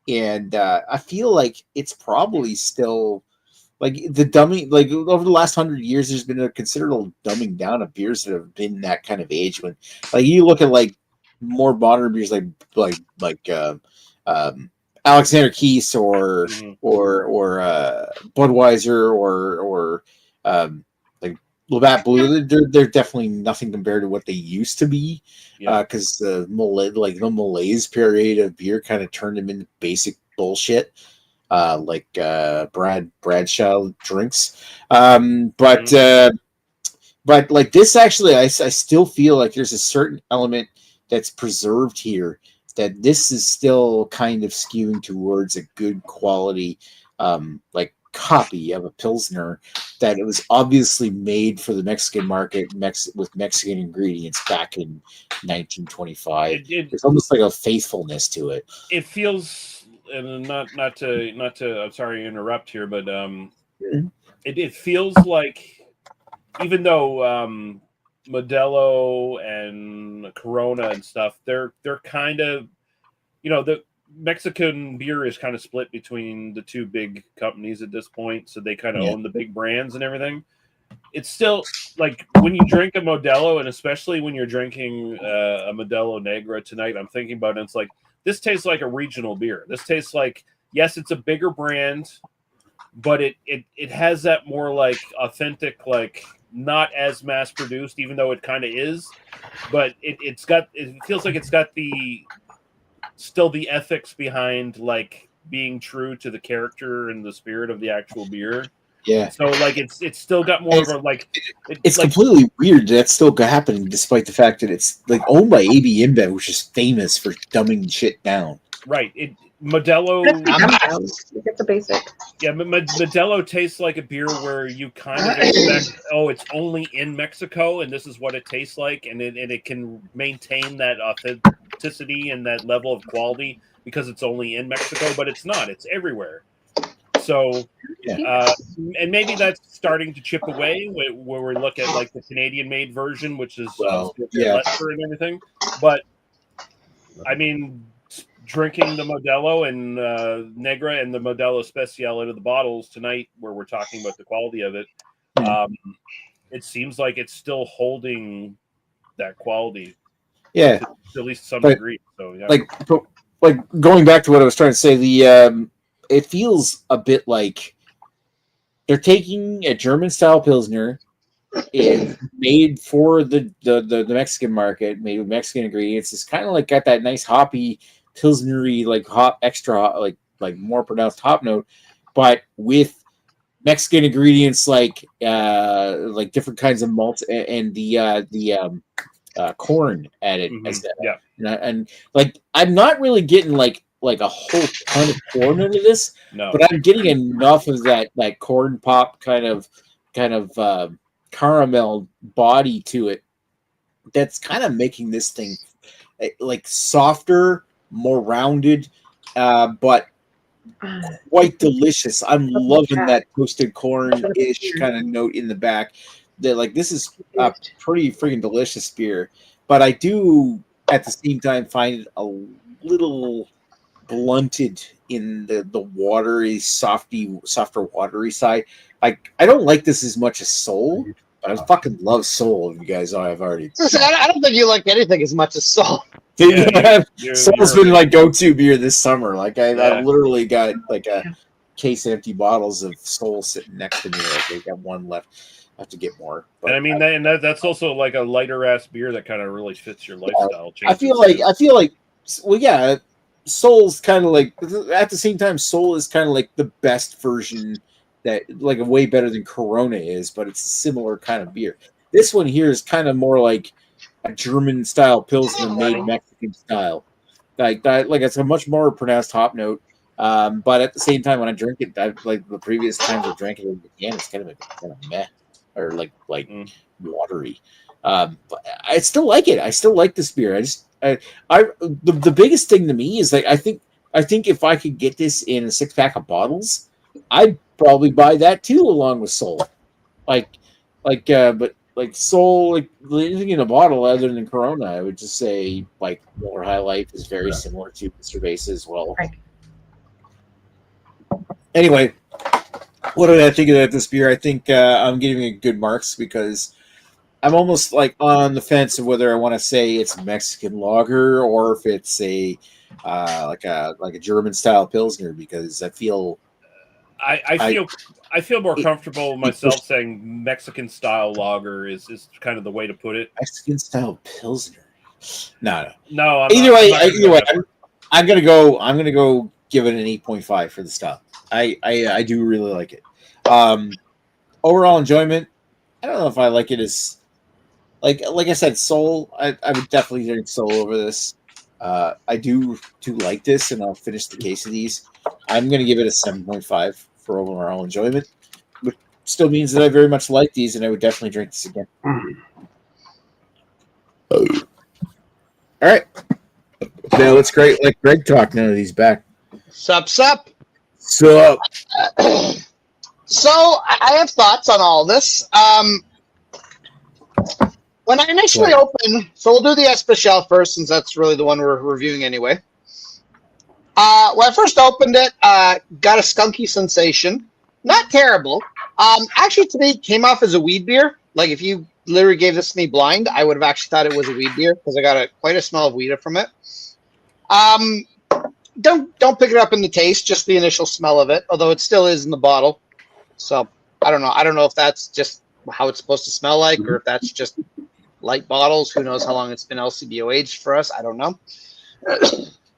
and I feel like it's probably still like the dumbing, like over the last 100 years, there's been a considerable dumbing down of beers that have been that kind of age. When like you look at like more modern beers, like Alexander Keith's or Budweiser or like Labatt Blue, they're definitely nothing compared to what they used to be. Because the malaise period of beer kind of turned them into basic bullshit. Like Bradshaw drinks. But like this, actually, I still feel like there's a certain element that's preserved here. That this is still kind of skewing towards a good quality, like copy of a Pilsner that it was obviously made for the Mexican market, with Mexican ingredients back in 1925. It's almost like a faithfulness to it. It feels, and not to. I'm sorry to interrupt here, but it feels like, even though Modelo and Corona and stuff, they're kind of, the Mexican beer is kind of split between the two big companies at this point, so they kind of own the big brands and everything. It's still like when you drink a Modelo, and especially when you're drinking a Modelo Negra tonight, I'm thinking about it. It's like, this tastes like a regional beer. This tastes like, yes, it's a bigger brand, but it has that more like authentic, like not as mass produced, even though it kind of is. But it feels like it's got still the ethics behind like being true to the character and the spirit of the actual beer. Yeah. So like it's still got more of a like. It's like, completely weird that's still happening, despite the fact that it's like owned by AB InBev, which is famous for dumbing shit down. Right. Modelo. It's a basic. Yeah, Modelo tastes like a beer where you kind of expect, it's only in Mexico, and this is what it tastes like, and it can maintain that authenticity and that level of quality because it's only in Mexico, but it's not. It's everywhere. So, and maybe that's starting to chip away where we look at like the Canadian-made version, which is lesser and everything. But I mean, drinking the Modelo and Negra and the Modelo Especial out of the bottles tonight, where we're talking about the quality of it, it seems like it's still holding that quality, to at least some degree. So like going back to what I was trying to say, it feels a bit like they're taking a German style Pilsner. It's made for the Mexican market, made with Mexican ingredients. It's kind of like got that nice hoppy Pilsnery, like extra like more pronounced hop note, but with Mexican ingredients like different kinds of malts and the corn added as that. And like I'm not really getting like a whole ton of corn into this, but I'm getting enough of that corn pop kind of caramel body to it that's kind of making this thing like softer, more rounded, but quite delicious. I'm loving that toasted corn-ish kind of note in the back. This is a pretty freaking delicious beer, but I do at the same time find it a little blunted in the watery, softer watery side. I don't like this as much as Soul, but I fucking love Soul. You guys know I've already. I don't think you like anything as much as Soul. Soul's been my go-to beer this summer. Like I've literally got like a case of empty bottles of Soul sitting next to me. Like I got one left. I have to get more. But and I mean, that's also like a lighter ass beer that kind of really fits your lifestyle. I feel like, well, yeah. Soul's kind of like, at the same time, Soul is kind of like the best version, that like a way better than Corona is, but it's a similar kind of beer. This one here is kind of more like a German style Pilsner made Mexican style. Like it's a much more pronounced hop note. But at the same time, when I drink it, like the previous times I drank it again, it's kind of meh, or like watery. But I still like it. I still like this beer. The biggest thing to me is like I think if I could get this in a 6-pack of bottles, I'd probably buy that too along with Soul. But like Sol, like anything in a bottle other than Corona, I would just say like Miller High Life is very similar to Cerveza as well. Right. Anyway, what did I think of this beer? I think I'm giving it good marks because I'm almost like on the fence of whether I want to say it's Mexican lager or if it's a like a German style pilsner because I feel I feel more comfortable myself saying Mexican style lager is kind of the way to put it. Mexican style pilsner. No. No. Either way, I'm gonna go. I'm gonna go give it an 8.5 for the style. I do really like it. Overall enjoyment. I don't know if I like it as like I said, Sol. I would definitely drink Sol over this. I do like this, and I'll finish the case of these. I'm gonna give it a 7.5 for overall enjoyment, which still means that I very much like these, and I would definitely drink this again. All right, now let's let Greg talk. Now that he's back. Sup. Sup. So I have thoughts on all this. When I initially opened, so we'll do the Especial first, since that's really the one we're reviewing anyway. When I first opened it, got a skunky sensation. Not terrible. Actually, to me, it came off as a weed beer. Like, if you literally gave this to me blind, I would have actually thought it was a weed beer because I got quite a smell of weed from it. Don't pick it up in the taste, just the initial smell of it, although it still is in the bottle. So, I don't know. I don't know if that's just how it's supposed to smell like or if that's just light bottles. Who knows how long it's been LCBO aged for us. I don't know.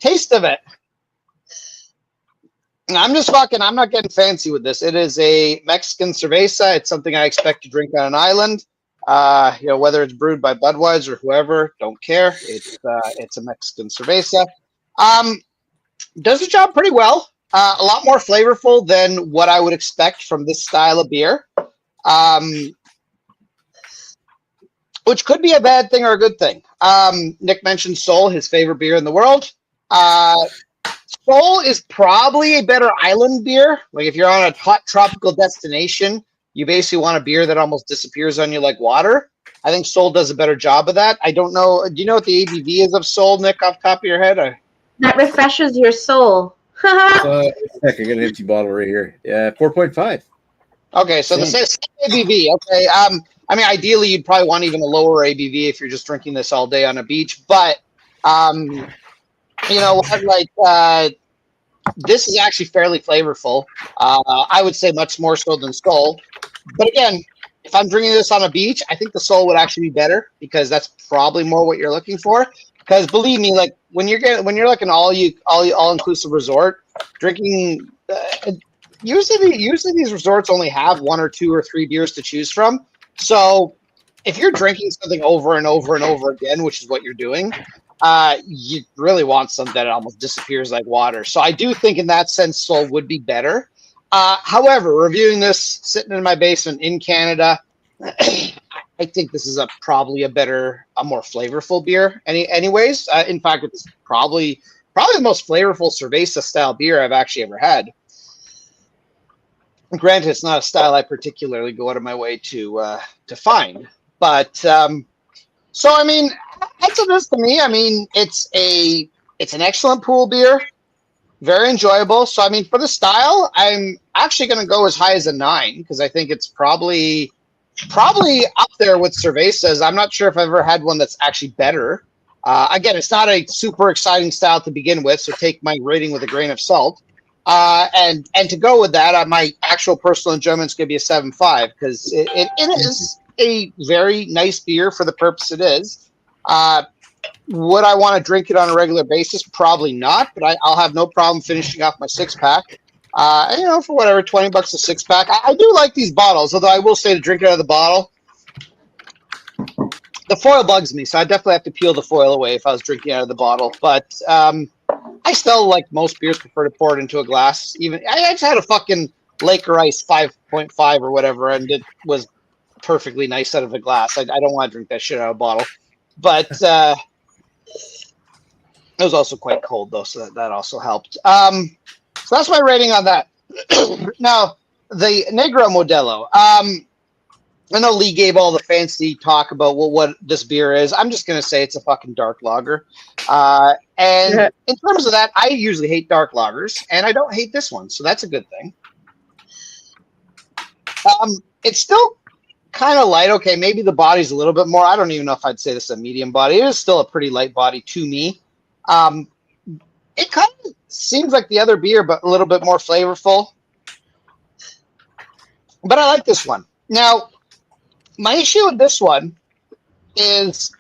Taste of it. I'm not getting fancy with this. It is a Mexican cerveza. It's something I expect to drink on an island. Whether it's brewed by Budweiser or whoever, don't care. It's a Mexican cerveza. Does the job pretty well. A lot more flavorful than what I would expect from this style of beer. Which could be a bad thing or a good thing. Nick mentioned Sol, his favorite beer in the world. Sol is probably a better island beer. Like if you're on a hot tropical destination, you basically want a beer that almost disappears on you like water. I think Sol does a better job of that. I don't know. Do you know what the ABV is of Sol, Nick, off the top of your head? That refreshes your soul. Heck, I got an empty bottle right here. Yeah, 4.5. Okay, so the same ABV. Okay, ideally you'd probably want even a lower ABV if you're just drinking this all day on a beach. But you know what? Like this is actually fairly flavorful. I would say much more so than Sol. But again, if I'm drinking this on a beach, I think the Sol would actually be better because that's probably more what you're looking for. Because believe me, like when you're like an all inclusive resort, drinking usually these resorts only have 1 or 2 or 3 beers to choose from. So if you're drinking something over and over and over again, which is what you're doing, you really want something that almost disappears like water. So I do think in that sense, Sol would be better. However, reviewing this sitting in my basement in Canada, I think this is probably a more flavorful beer. Anyways, in fact, it's probably the most flavorful cerveza style beer I've actually ever had. Granted, it's not a style I particularly go out of my way to find, but so I mean, that's what it is to me. I mean, it's an excellent pool beer, very enjoyable. So I mean, for the style, I'm actually going to go as high as a 9 because I think it's probably up there with cervezas. I'm not sure if I've ever had one that's actually better. Again, it's not a super exciting style to begin with, so take my rating with a grain of salt. And to go with that, my actual personal enjoyment is going to be a 7.5 because it is a very nice beer for the purpose it is. Would I want to drink it on a regular basis? Probably not, but I'll have no problem finishing off my 6-pack. For whatever, $20 a 6-pack. I do like these bottles, although I will say to drink it out of the bottle, the foil bugs me, so I definitely have to peel the foil away if I was drinking out of the bottle. But I still, like most beers, prefer to pour it into a glass. Even I just had a fucking Laker Ice 5.5 or whatever, and it was perfectly nice out of a glass. I don't want to drink that shit out of a bottle. But it was also quite cold, though, so that also helped. So that's my rating on that. Now, the Negro Modelo. I know Lee gave all the fancy talk about what this beer is. I'm just going to say it's a fucking dark lager. And in terms of that, I usually hate dark lagers, and I don't hate this one, so that's a good thing. It's still kind of light. Okay, maybe the body's a little bit more. I don't even know if I'd say this is a medium body. It is still a pretty light body to me. It kind of seems like the other beer, but a little bit more flavorful. But I like this one. Now, my issue with this one is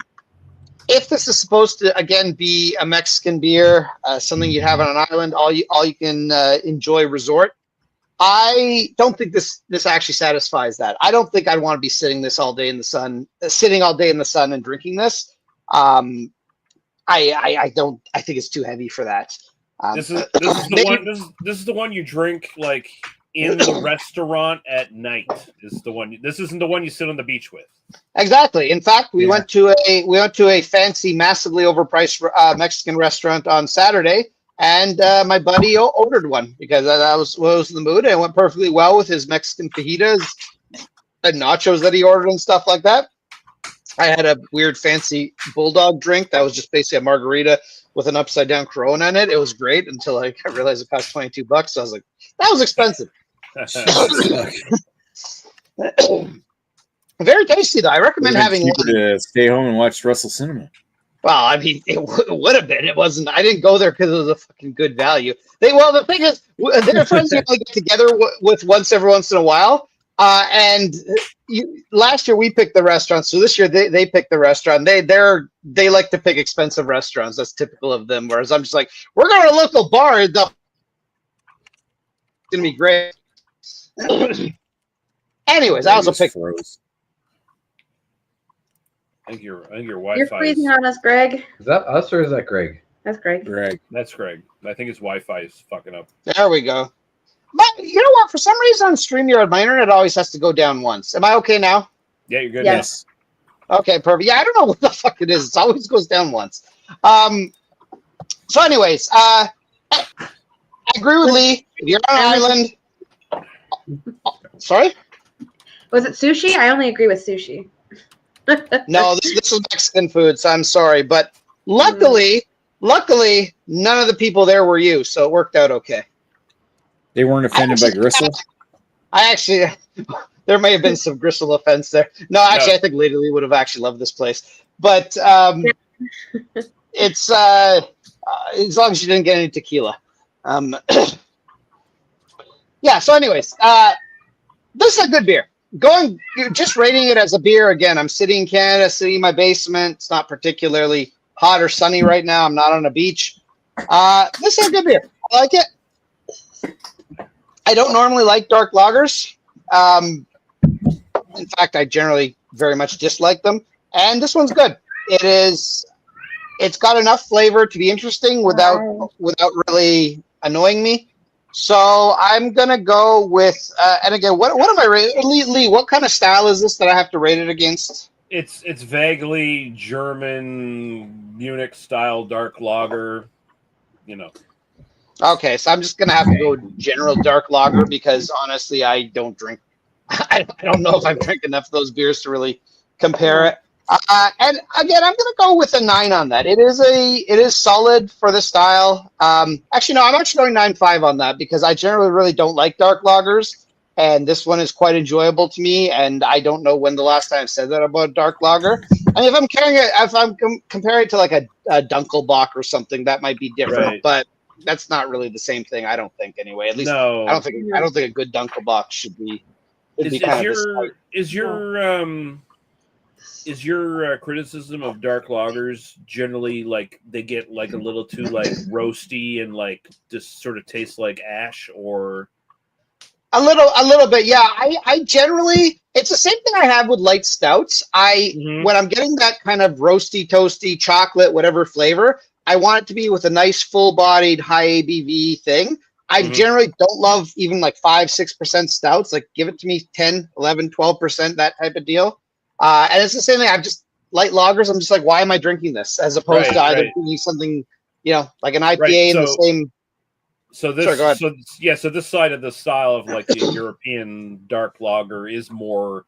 if this is supposed to, again, be a Mexican beer, something you have on an island, all you can enjoy resort, I don't think this actually satisfies that. I don't think I'd want to be sitting all day in the sun and drinking this. I think it's too heavy for that. This is the one. This is the one you drink like in the restaurant at night. This isn't the one you sit on the beach with. Exactly. In fact, we went to a fancy, massively overpriced Mexican restaurant on Saturday, and my buddy ordered one because I was in the mood, and it went perfectly well with his Mexican fajitas and nachos that he ordered and stuff like that. I had a weird fancy bulldog drink that was just basically a margarita with an upside down Corona in it. It was great until I realized it cost $22. So I was like, that was expensive. Very tasty though. I recommend having one. To stay home and watch Russell Cinema. Well, I mean, it would have been. It wasn't. I didn't go there because it was a fucking good value. The thing is, they're friends you only get together with every once in a while. Last year we picked the restaurant, so this year they picked the restaurant. They like to pick expensive restaurants. That's typical of them. Whereas I'm just like, we're going to a local bar. It's going to be great. Anyways, that was a pick. I think your Wi-Fi. You're freezing on us, Greg. Is that us or is that Greg? That's Greg. That's Greg. I think his Wi-Fi is fucking up. There we go. But you know what? For some reason on StreamYard, my internet always has to go down once. Am I okay now? Yeah, you're good. Yes. Okay, perfect. Yeah, I don't know what the fuck it is. It always goes down once. So anyways, I agree with Lee. If you're on an island... Sorry? Was it sushi? I only agree with sushi. No, this was Mexican food, so I'm sorry. But luckily, none of the people there were you, so it worked out okay. They weren't offended by Gristle? There may have been some Gristle offense there. No, actually, I think Lady Lee would have actually loved this place. But it's as long as you didn't get any tequila. Yeah, so anyways, this is a good beer. Just rating it as a beer, again, I'm sitting in Canada, sitting in my basement. It's not particularly hot or sunny right now. I'm not on a beach. This is a good beer. I like it. I don't normally like dark lagers. In fact, I generally very much dislike them. And this one's good. It's got enough flavor to be interesting without really annoying me. So I'm gonna go with and again, what am I rating? Lee, what kind of style is this that I have to rate it against? It's vaguely German Munich style dark lager, you know. Okay, so I'm just gonna have to go general dark lager because honestly, I don't drink. I don't know if I've drank enough of those beers to really compare it. And again, I'm gonna go with a 9 on that. It is solid for the style. Actually, no, I'm actually going 9.5 on that because I generally really don't like dark lagers, and this one is quite enjoyable to me. And I don't know when the last time I said that about a dark lager. I mean, if I'm comparing it to like a Dunkelbock or something, that might be different, right. But that's not really the same thing. I don't think anyway. At least no. I don't think a good Dunkelbock should be. Is your criticism of dark lagers generally like they get like a little too like roasty and like just sort of taste like ash, or a little bit? Yeah, I generally, it's the same thing I have with light stouts. When I'm getting that kind of roasty, toasty, chocolate, whatever flavor, I want it to be with a nice full-bodied, high ABV thing. I generally don't love even like 5-6% stouts. Like give it to me 10, 11, 12%, that type of deal. And it's the same thing. I'm just light lagers. I'm just like, why am I drinking this? As opposed to either drinking something, like an IPA in the same. So this side of the style of like the European dark lager is more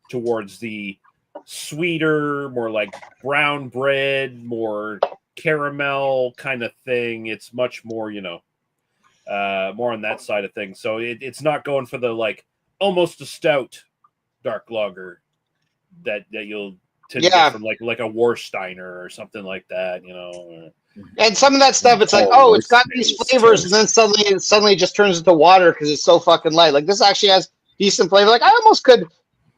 towards the sweeter, more like brown bread, more caramel kind of thing. It's much more, more on that side of things. So it's not going for the like almost a stout dark lager that you'll tend to get from like a Warsteiner or something like that, And some of that stuff, it's like, it's got these flavors, and then suddenly it just turns into water because it's so fucking light. Like this actually has decent flavor. Like I almost could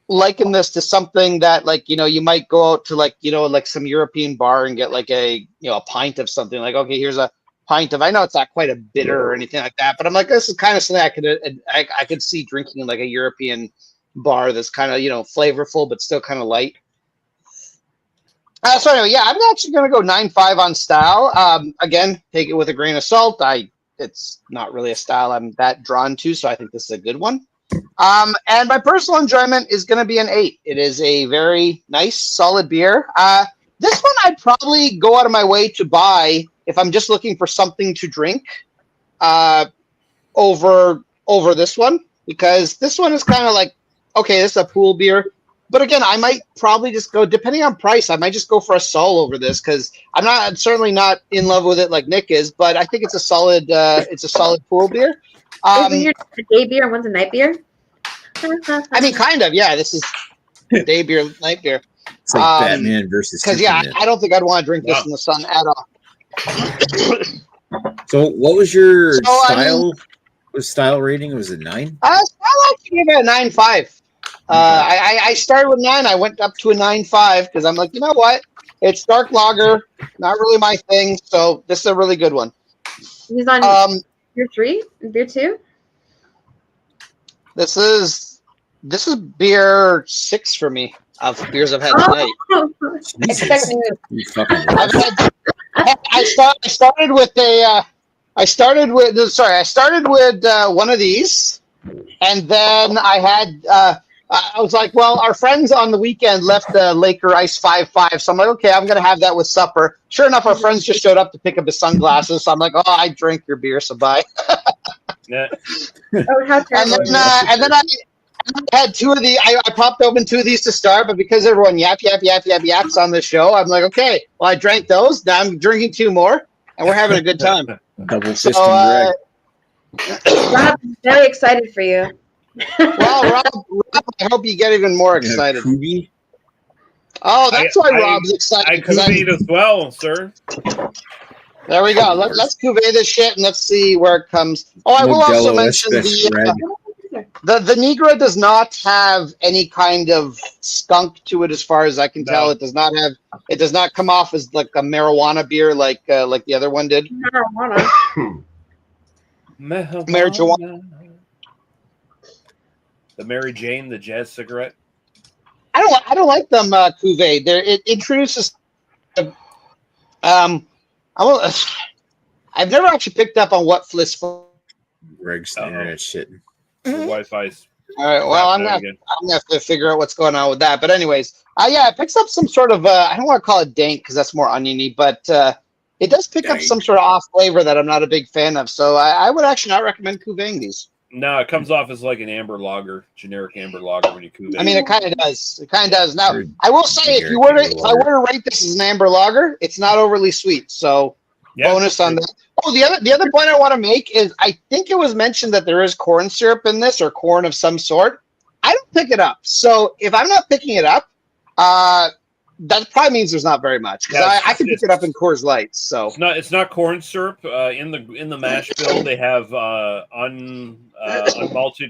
liken this to something that like you might go out to like like some European bar and get like a a pint of something. Like okay, here's a pint of. I know it's not quite a bitter or anything like that, but I'm like this is kind of something I could see drinking in like a European bar that's kind of flavorful but still kind of light. So anyway, yeah, I'm actually going to go 9.5 on style. Again, take it with a grain of salt. It's not really a style I'm that drawn to, so I think this is a good one. And my personal enjoyment is going to be an 8. It is a very nice, solid beer. This one I'd probably go out of my way to buy if I'm just looking for something to drink over this one, because this one is kind of like, okay, this is a pool beer. But again, I might probably just go, depending on price, I might just go for a Sol over this because I'm certainly not in love with it like Nick is, but I think it's a solid pool beer. You're a day beer and one's a night beer. I mean, kind of, yeah. This is day beer, night beer. It's like Batman versus because I don't think I'd want to drink this in the sun at all. So, what was your style? Style rating? Was it 9? I like to give it a 9.5. I started with 9. I went up to a 9.5 because I'm like, you know what? It's dark lager, not really my thing. So this is a really good one. He's on beer 3, beer 2. This is beer 6 for me of beers I've had tonight. I started with one of these, and then I had. I was like, well, our friends on the weekend left the Laker Ice 5.5, so I'm like, okay, I'm gonna have that with supper. Sure enough, our friends just showed up to pick up his sunglasses, so I'm like, oh, I drink your beer, so bye. Yeah. Oh, how terrible! And then I had 2 of the. I popped open 2 of these to start, but because everyone yaps on this show, I'm like, okay, well, I drank those. Now I'm drinking 2 more, and we're having a good time. Double fisting Rob, I'm very excited for you. Well, Rob, I hope you get even more excited. Oh, that's why Rob's excited. I cuvee as well, sir. There we go. Let's cuvee this shit and let's see where it comes. Oh, I will also mention the Negra does not have any kind of skunk to it, as far as I can tell. It does not have. It does not come off as like a marijuana beer like the other one did. Marijuana. The Mary Jane, the jazz cigarette. I don't like them cuvee. It introduces. I've never actually picked up on what Fliss. Greg's internet shit. The Wi-Fi's. All right. Well, I'm gonna have to figure out what's going on with that. But anyways, yeah, it picks up some sort of. I don't want to call it dank because that's more oniony, but it does pick up some sort of off flavor that I'm not a big fan of. So I would actually not recommend cuveeing these. No, it comes off as like an amber lager, generic amber lager when you cuvee. I mean, it kind of does. It kind of does. Now, I will say, if I were to rate this as an amber lager, it's not overly sweet. So, bonus on that. Oh, the other point I want to make is I think it was mentioned that there is corn syrup in this or corn of some sort. I don't pick it up. So if I'm not picking it up, that probably means there's not very much because I can pick it up in Coors Light. So it's not corn syrup. In the mash bill they have unmalted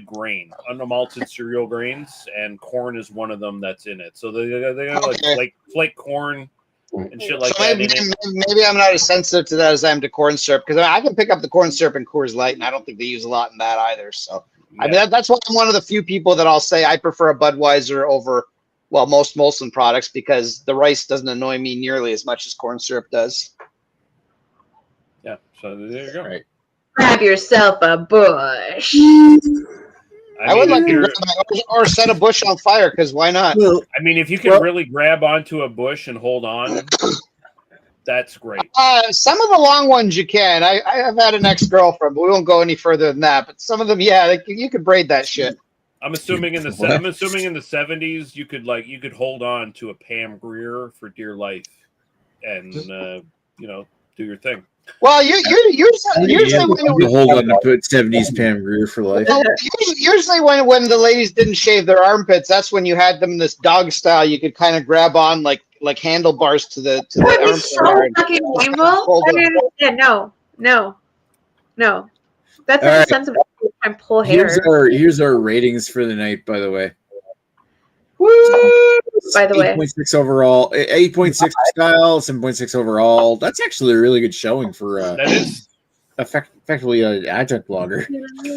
grain, unmalted cereal grains, and corn is one of them that's in it. So they got like flake corn and shit like that. Maybe I'm not as sensitive to that as I am to corn syrup because I can pick up the corn syrup in Coors Light, and I don't think they use a lot in that either. So I mean that's why I'm one of the few people that I'll say I prefer a Budweiser over. Well, most Molson products because the rice doesn't annoy me nearly as much as corn syrup does. Yeah, so there you go. Right. Grab yourself a bush. I would like to grab or set a bush on fire because why not? I mean, if you can really grab onto a bush and hold on, that's great. Some of the long ones you can. I have had an ex-girlfriend, but we won't go any further than that. But some of them, you could braid that shit. I'm assuming in the What? I'm assuming in the 70s you could hold on to a Pam Grier for dear life, and do your thing. Well, usually when You hold on to put 70s Pam Grier for life. well, usually when the ladies didn't shave their armpits, that's when you had them this dog style. You could kind of grab on like handlebars to the That would be armpit so there and fucking just painful. hold I them. don't understand. No. That's All such right. a sensitive time. Pull hair. Here's our ratings for the night, by the way. Woo! By the way, 8.6 overall, 8.6 style, 7.6 overall. That's actually a really good showing for That is. effectively an adjunct blogger.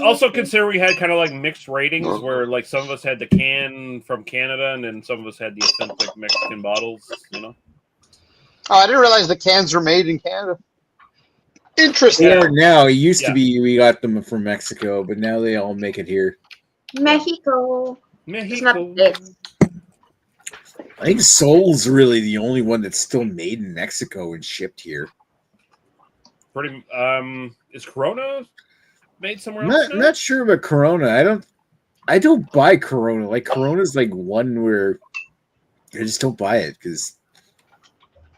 Also, consider we had kind of like mixed ratings, where like some of us had the can from Canada, and then some of us had the authentic Mexican bottles. Oh, I didn't realize the cans were made in Canada. Interesting. They are now. It used to Yeah. be we got them from Mexico, but now they all make it here. Mexico. It's not Mexico. this. I think Sol's really the only one that's still made in Mexico and shipped here. Pretty. Is Corona made somewhere I'm else? now? not sure about Corona. I don't buy Corona. Like Corona's like one where I just don't buy it because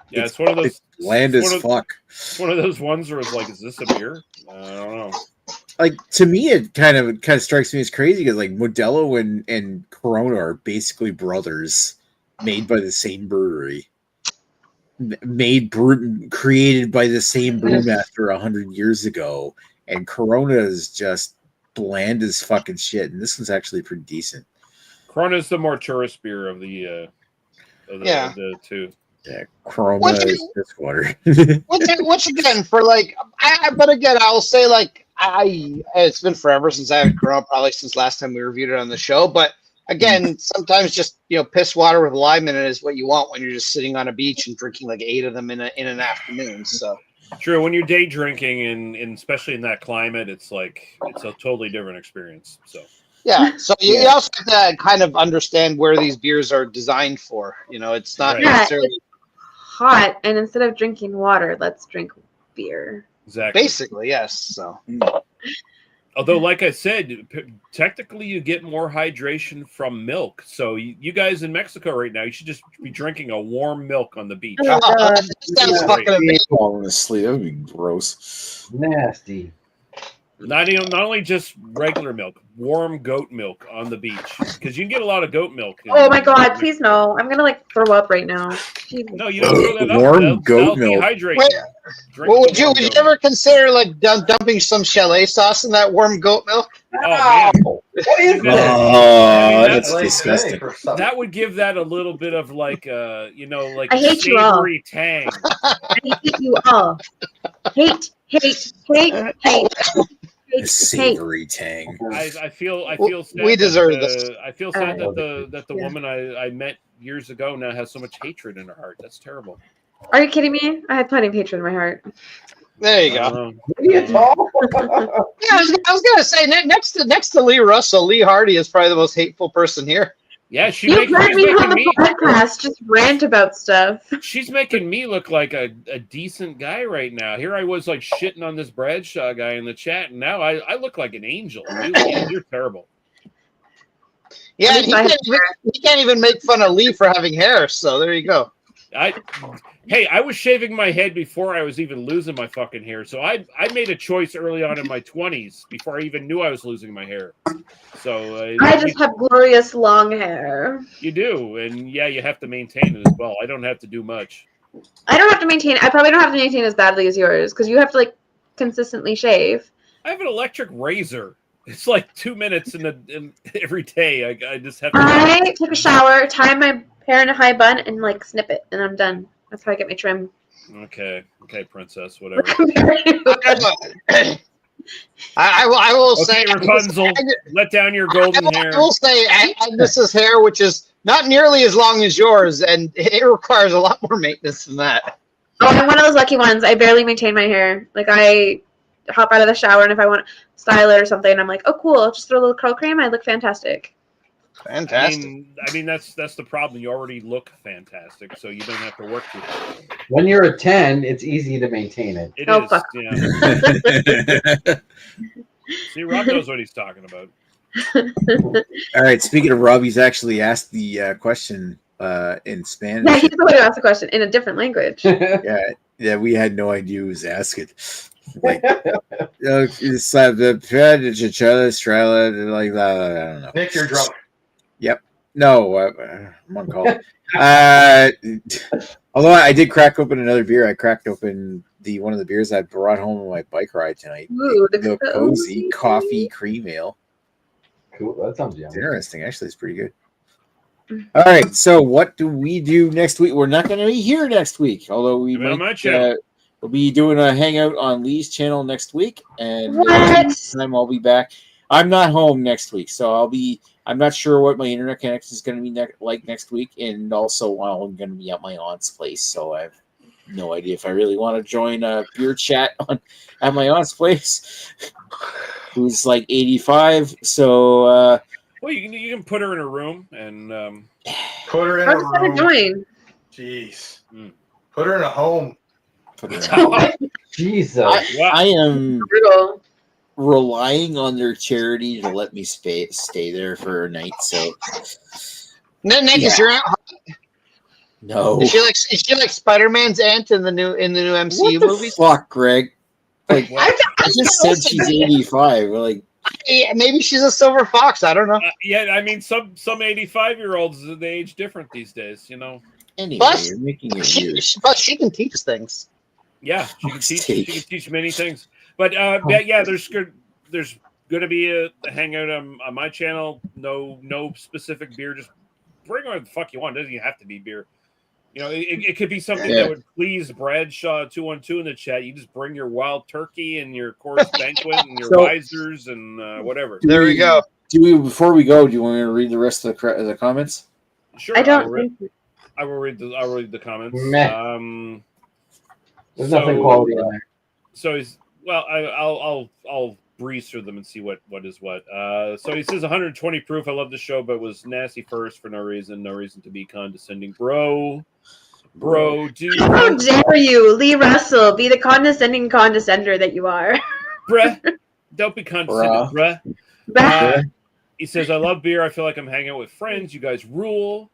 Yeah, it's one of those. it's bland as fuck. It's one of those ones where it's like, is this a beer? I don't know. Like to me, it kind of strikes me as crazy because like Modelo and Corona are basically brothers, made by the same brewery, created by the same brewmaster 100 years ago, and Corona is just bland as fucking shit, and this one's actually pretty decent. Corona is the more tourist beer of the two. Yeah, Corona is piss water. Which again, for like, but again, I'll say like, it's been forever since I had Corona, probably since last time we reviewed it on the show. But again, sometimes just piss water with lime in it is what you want when you're just sitting on a beach and drinking like 8 of them in an afternoon. So True, when you're day drinking and especially in that climate, it's a totally different experience. So yeah, so you also have to kind of understand where these beers are designed for. It's not Right. necessarily Hot, and instead of drinking water, let's drink beer. exactly. basically yes. So. Although, like I said, technically you get more hydration from milk. So you guys in Mexico right now, you should just be drinking a warm milk on the beach. Oh, God. That sounds fucking amazing. Falling asleep. That would be gross. Nasty. Not only just regular milk, warm goat milk on the beach, because you can get a lot of goat milk. Oh my God! Please no! I'm gonna throw up right now. Jesus. No, you don't throw that up. Warm goat milk. Dehydrate. Wait, Drink Well, the would you warm goat milk. ever consider like dumping some chalet sauce in that warm goat milk? Oh man, What is that? Oh, that's that's disgusting. that would give that a little bit of like like I hate you all. savory tang. I hate you all. Hate. A savory tang. I feel sad. We deserve that, this. I feel sad that the woman I met years ago now has so much hatred in her heart. That's terrible. Are you kidding me? I had plenty of hatred in my heart. There you go. Um, Yeah, I was gonna say next to Lee Russell, Lee Hardy is probably the most hateful person here. yeah, she's You making, let she's me on making the me. podcast just rant about stuff. She's making me look like a decent guy right now. Here I was like shitting on this Bradshaw guy in the chat, and now I look like an angel. You're terrible. Yeah, At and least he can't even make fun of Lee for having hair. So there you go. I was shaving my head before I was even losing my fucking hair. So I made a choice early on in my 20s before I even knew I was losing my hair. So I just have glorious long hair. you do, and yeah, you have to maintain it as well. I don't have to do much. I don't have to maintain. I probably don't have to maintain as badly as yours because you have to consistently shave. I have an electric razor. It's like 2 minutes in every day. I just have to. I take a shower, tie my hair in a high bun, and snip it, and I'm done. That's how I get my trim. Okay, princess, whatever. I will say, Okay, Rapunzel, let down your golden hair. I will say, this is hair which is not nearly as long as yours, and it requires a lot more maintenance than that. Oh, I'm one of those lucky ones. I barely maintain my hair. I hop out of the shower, and if I want to style it or something, I'm like, oh, cool. Just throw a little curl cream. I look fantastic. Fantastic. I mean that's the problem. You already look fantastic, so you don't have to work too hard. When you're a 10, it's easy to maintain it. It Oh, is. fuck. Yeah. See, Rob knows what he's talking about. All right. Speaking of Rob, he's actually asked the question in Spanish. Yeah, he's the one who asked the question in a different language. Yeah, we had no idea who was asking. Like, it's like the Australia, like that. I don't know. Nick, you're drunk. Yep. No, I'm on call. Although I did crack open another beer. I cracked open one of the beers I brought home on my bike ride tonight. Ooh, the Cozy Coffee Cream Ale. Cool. That sounds It's yummy. interesting. Actually, it's pretty good. All right. So, what do we do next week? We're not going to be here next week, although we on my might. channel. We'll be doing a hangout on Lee's channel next week, and What? time I'll be back. I'm not home next week, so I'll be. I'm not sure what my internet connection is going to be like next week, and also I'm going to be at my aunt's place, so I have no idea if I really want to join a beer chat at my aunt's place, who's like 85. So, well, you can put her in a room and Put her in How's a it gonna room. join? Jeez. Mm. Put her in a home. Jesus. I am Brutal. relying on their charity to let me stay there for a night. So, Nick, is your aunt? no. Is she like Spider-Man's aunt in the new MCU What the movies? fuck, Greg? Like, What? I just said she's 85. Like, Yeah, maybe she's a silver fox. I don't know. yeah, I mean, some 85-year-olds they age different these days. You know. anyway, Plus, you're making it She, weird. plus, she can teach things. Yeah, she can teach. She Take. can teach many things. But yeah, there's going to be a hangout on my channel. No specific beer. Just bring whatever the fuck you want. It doesn't even have to be beer. You know, it could be something that would please Bradshaw 212 in the chat. You just bring your wild turkey and your Coors Banquet and your visors and whatever. There we go. Do we before we go? Do you want me to read the rest of the comments? Sure, I I don't will think. I'll read the comments. Meh. There's nothing quality in there. So he's I'll breeze through them and see what is what. So he says 120 proof. I love the show, but was nasty first for no reason. No reason to be condescending, bro. Dude. How dare you, Lee Russell, be the condescending condescender that you are? Bruh. Don't be condescending, bruh. He says, I love beer. I feel like I'm hanging out with friends. You guys rule.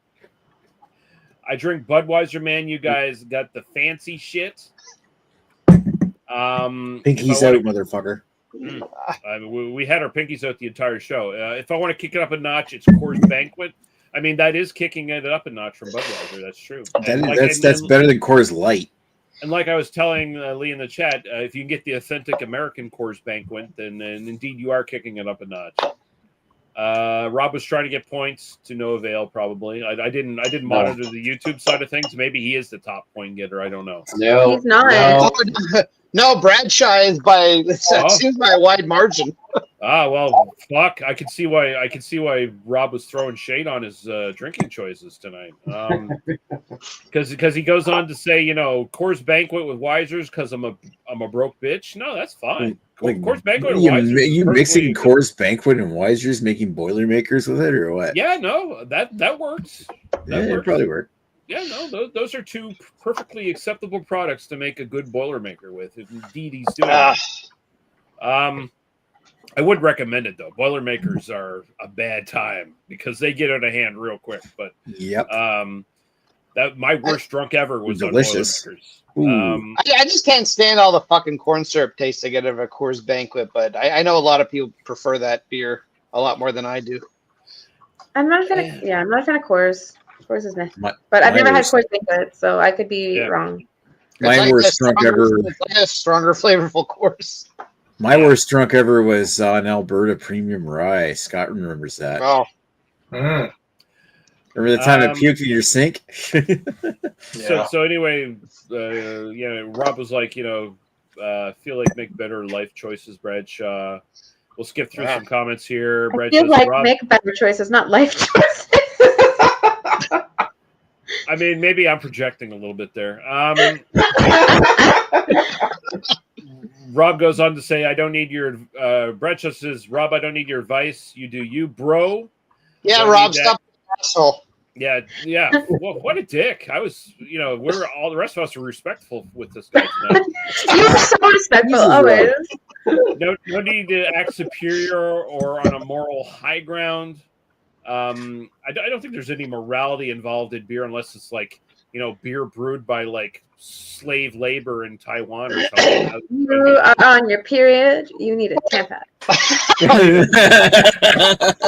I drink Budweiser, man. You guys got the fancy shit. Pinkies out, motherfucker. We had our pinkies out the entire show. If I want to kick it up a notch, it's Coors Banquet. I mean, that is kicking it up a notch from Budweiser. That's true. That's better than Coors Light. And like I was telling Lee in the chat, if you can get the authentic American Coors Banquet, then indeed you are kicking it up a notch. Rob was trying to get points to no avail. Probably, I didn't monitor the YouTube side of things. Maybe he is the top point getter. I don't know. No, He's not. No, Bradshaw is seems by a wide margin. Well, fuck. I can see why Rob was throwing shade on his drinking choices tonight. Because he goes on to say, Coors Banquet with Wisers because I'm a broke bitch. No, that's fine. Coors Banquet with Wisers. You mixing Coors Banquet and Wisers, making Boilermakers with it, or what? Yeah, no, that works. It probably worked. Yeah, no, those are two perfectly acceptable products to make a good Boilermaker with. If indeed he's doing it. I would recommend it though. Boilermakers are a bad time because they get out of hand real quick. But yep, that my worst drunk ever was delicious. On Boilermakers. I just can't stand all the fucking corn syrup taste I get out of a Coors Banquet, but I know a lot of people prefer that beer a lot more than I do. I'm not a fan of Coors. Coors is nice, but I've never had Coors Banquet, so I could be wrong. My worst drunk ever. It's like a stronger, flavorful Coors. My worst drunk ever was on Alberta Premium Rye. Scott remembers that. Oh. Remember the time I puked in your sink? So anyway, Rob was like, feel like make better life choices, Bradshaw. We'll skip through some comments here. I feel like make better choices, not life choices. I mean, maybe I'm projecting a little bit there. Rob goes on to say, I don't need your Bradshaw says, Rob, I don't need your advice. You do you, bro. Yeah, Rob, stop being an asshole. Yeah. Well, what a dick. I was, we're all the rest of us are respectful with this guy tonight. You were so respectful always. no need to act superior or on a moral high ground. I don't think there's any morality involved in beer unless it's like, beer brewed by like slave labor in Taiwan or something. You are on your period. You need a tampon.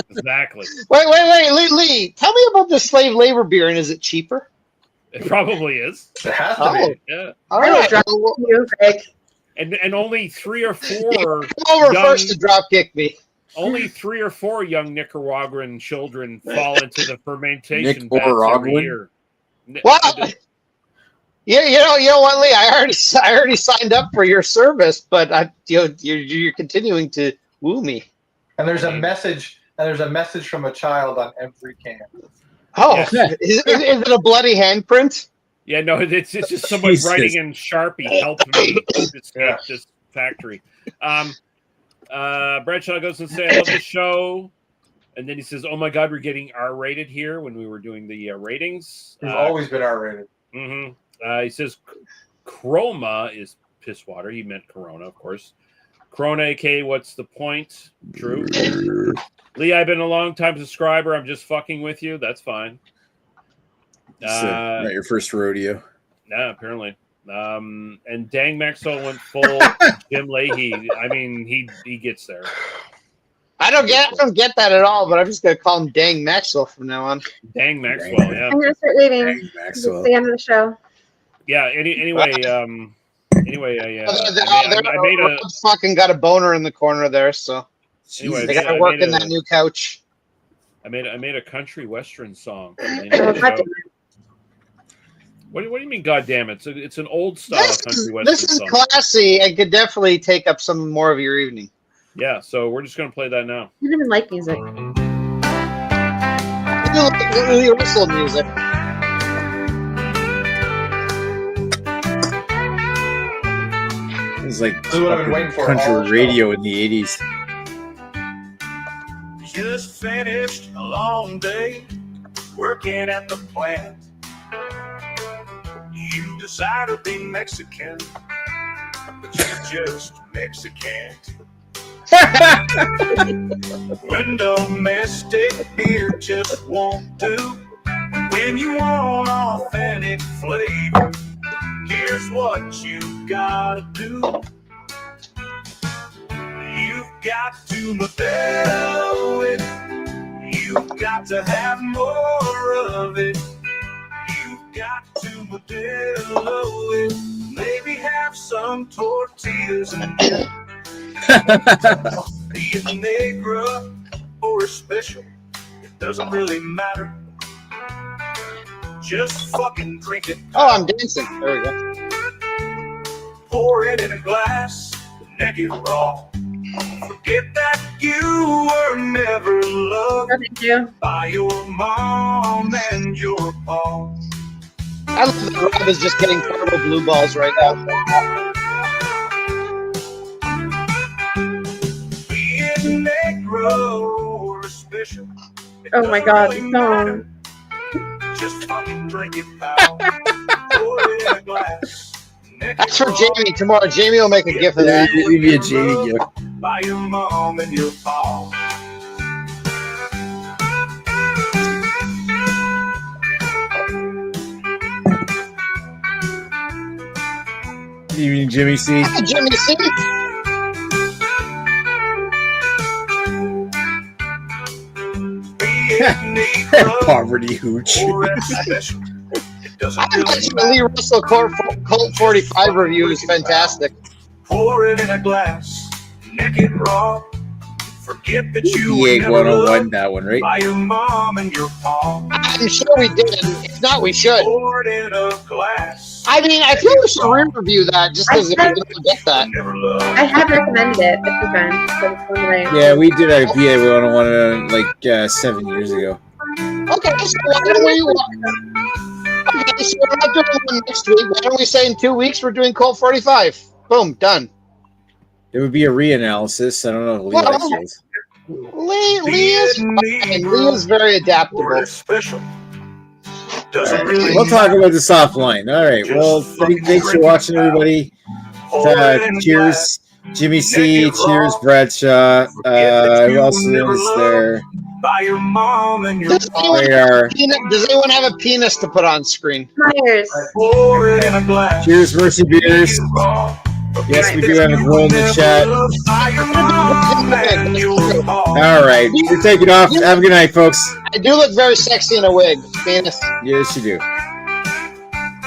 Exactly. Wait, Lee. Tell me about the slave labor beer, and is it cheaper? It probably is. It has to be. Yeah. All I will right. drop you, Greg. And only 3 or 4 Come over first to drop kick me. only 3 or 4 young Nicaraguan children fall into the fermentation vats Nicaraguan? every year. Well, you know what, Lee? I already signed up for your service, but you're continuing to woo me. And there's a message. And there's a message from a child on every can. Oh, Yeah. is it a bloody handprint? Yeah, no, it's just someone Jesus. writing in Sharpie, help me escape this factory. Bradshaw goes and says, I love the show. And then he says, oh my God, we're getting R-rated here when we were doing the ratings. We've always been R-rated. Mm-hmm. He says, Chroma is piss water. He meant Corona, of course. Corona, aka what's the point? True. Lee, I've been a long time subscriber. I'm just fucking with you. That's fine. Not your first rodeo. Yeah, apparently. And Dang Maxwell went full Jim Leahy. I mean, he gets there. I don't get that at all, but I'm just gonna call him Dang Maxwell from now on. Dang Maxwell, yeah. I'm gonna start leaving. Dang, It's Maxwell. the end of the show. Yeah, anyway, I made a fucking got a boner in the corner there, so Anyway, they gotta work in that new couch. I made a country western song. Oh, God damn it. What do you mean, God damn it? It's an old style country western This is song. classy and could definitely take up some more of your evening. Yeah, so we're just gonna play that now. You don't even like music. You whistle music. It was like This is what I've been waiting for all country the radio in the 80s. Just finished a long day working at the plant. You decide to be Mexican, but you're just Mexican. When domestic beer just won't do, when you want authentic flavor, here's what you gotta do. You've got to Modelo it. You've got to have more of it. You've got to Modelo it. Maybe have some tortillas and be it Negra or a special. It doesn't really matter. Just fucking drink it. Oh, I'm dancing. There we go. Pour it in a glass, neck it raw. Forget that you were never loved Thank you. by your mom and your pa. I love that Rob is just getting purple blue balls right now. Be it Negro or a special. It Oh my doesn't God, really no. matter. Just fucking drink it, pal. Pour it in a glass. Neck That's it for raw. Jamie tomorrow. Jamie will make a gift of that. Give me a Jamie gift. By your mom and your pa. Good evening, Jimmy C. Hey, Jimmy C. Be it Negro Poverty hooch. or a special. It doesn't I bet really you the matter. Lee Russell Colt 45 review is fantastic. Pour it in a glass, neck it raw. Forget that you The were Egg never 101, loved that one, right? by your mom and your pa. I'm sure we did. If not, we should. Pour it in a glass. I mean, I feel we should review that just because if we don't get that. Never loved. I have recommended it a few times. So it's one that I- Yeah, we did our VA 101 like 7 years ago. Okay, so why don't we? Okay, so we're not doing one next week. Why don't we say in 2 weeks we're doing Colt 45? Boom, done. There would be a reanalysis. I don't know if Lee Well, likes those. Lee is fine. Lee is very Or adaptable. a special. Doesn't really We'll talk matter. about the soft line. All right. Well, thanks for watching, everybody. Pour it in a Cheers. Jimmy C. Cheers, Bradshaw. Who else is there? By your mom and your Does anyone, Radar. does anyone have a penis to put on screen? Myers. pour it in a glass. Cheers, Mercy Beers. Yes, we do have a girl in the chat. By your mom and your All right, we're taking off. Have a good night, folks. I do look very sexy in a wig. Penis. Yes, you do.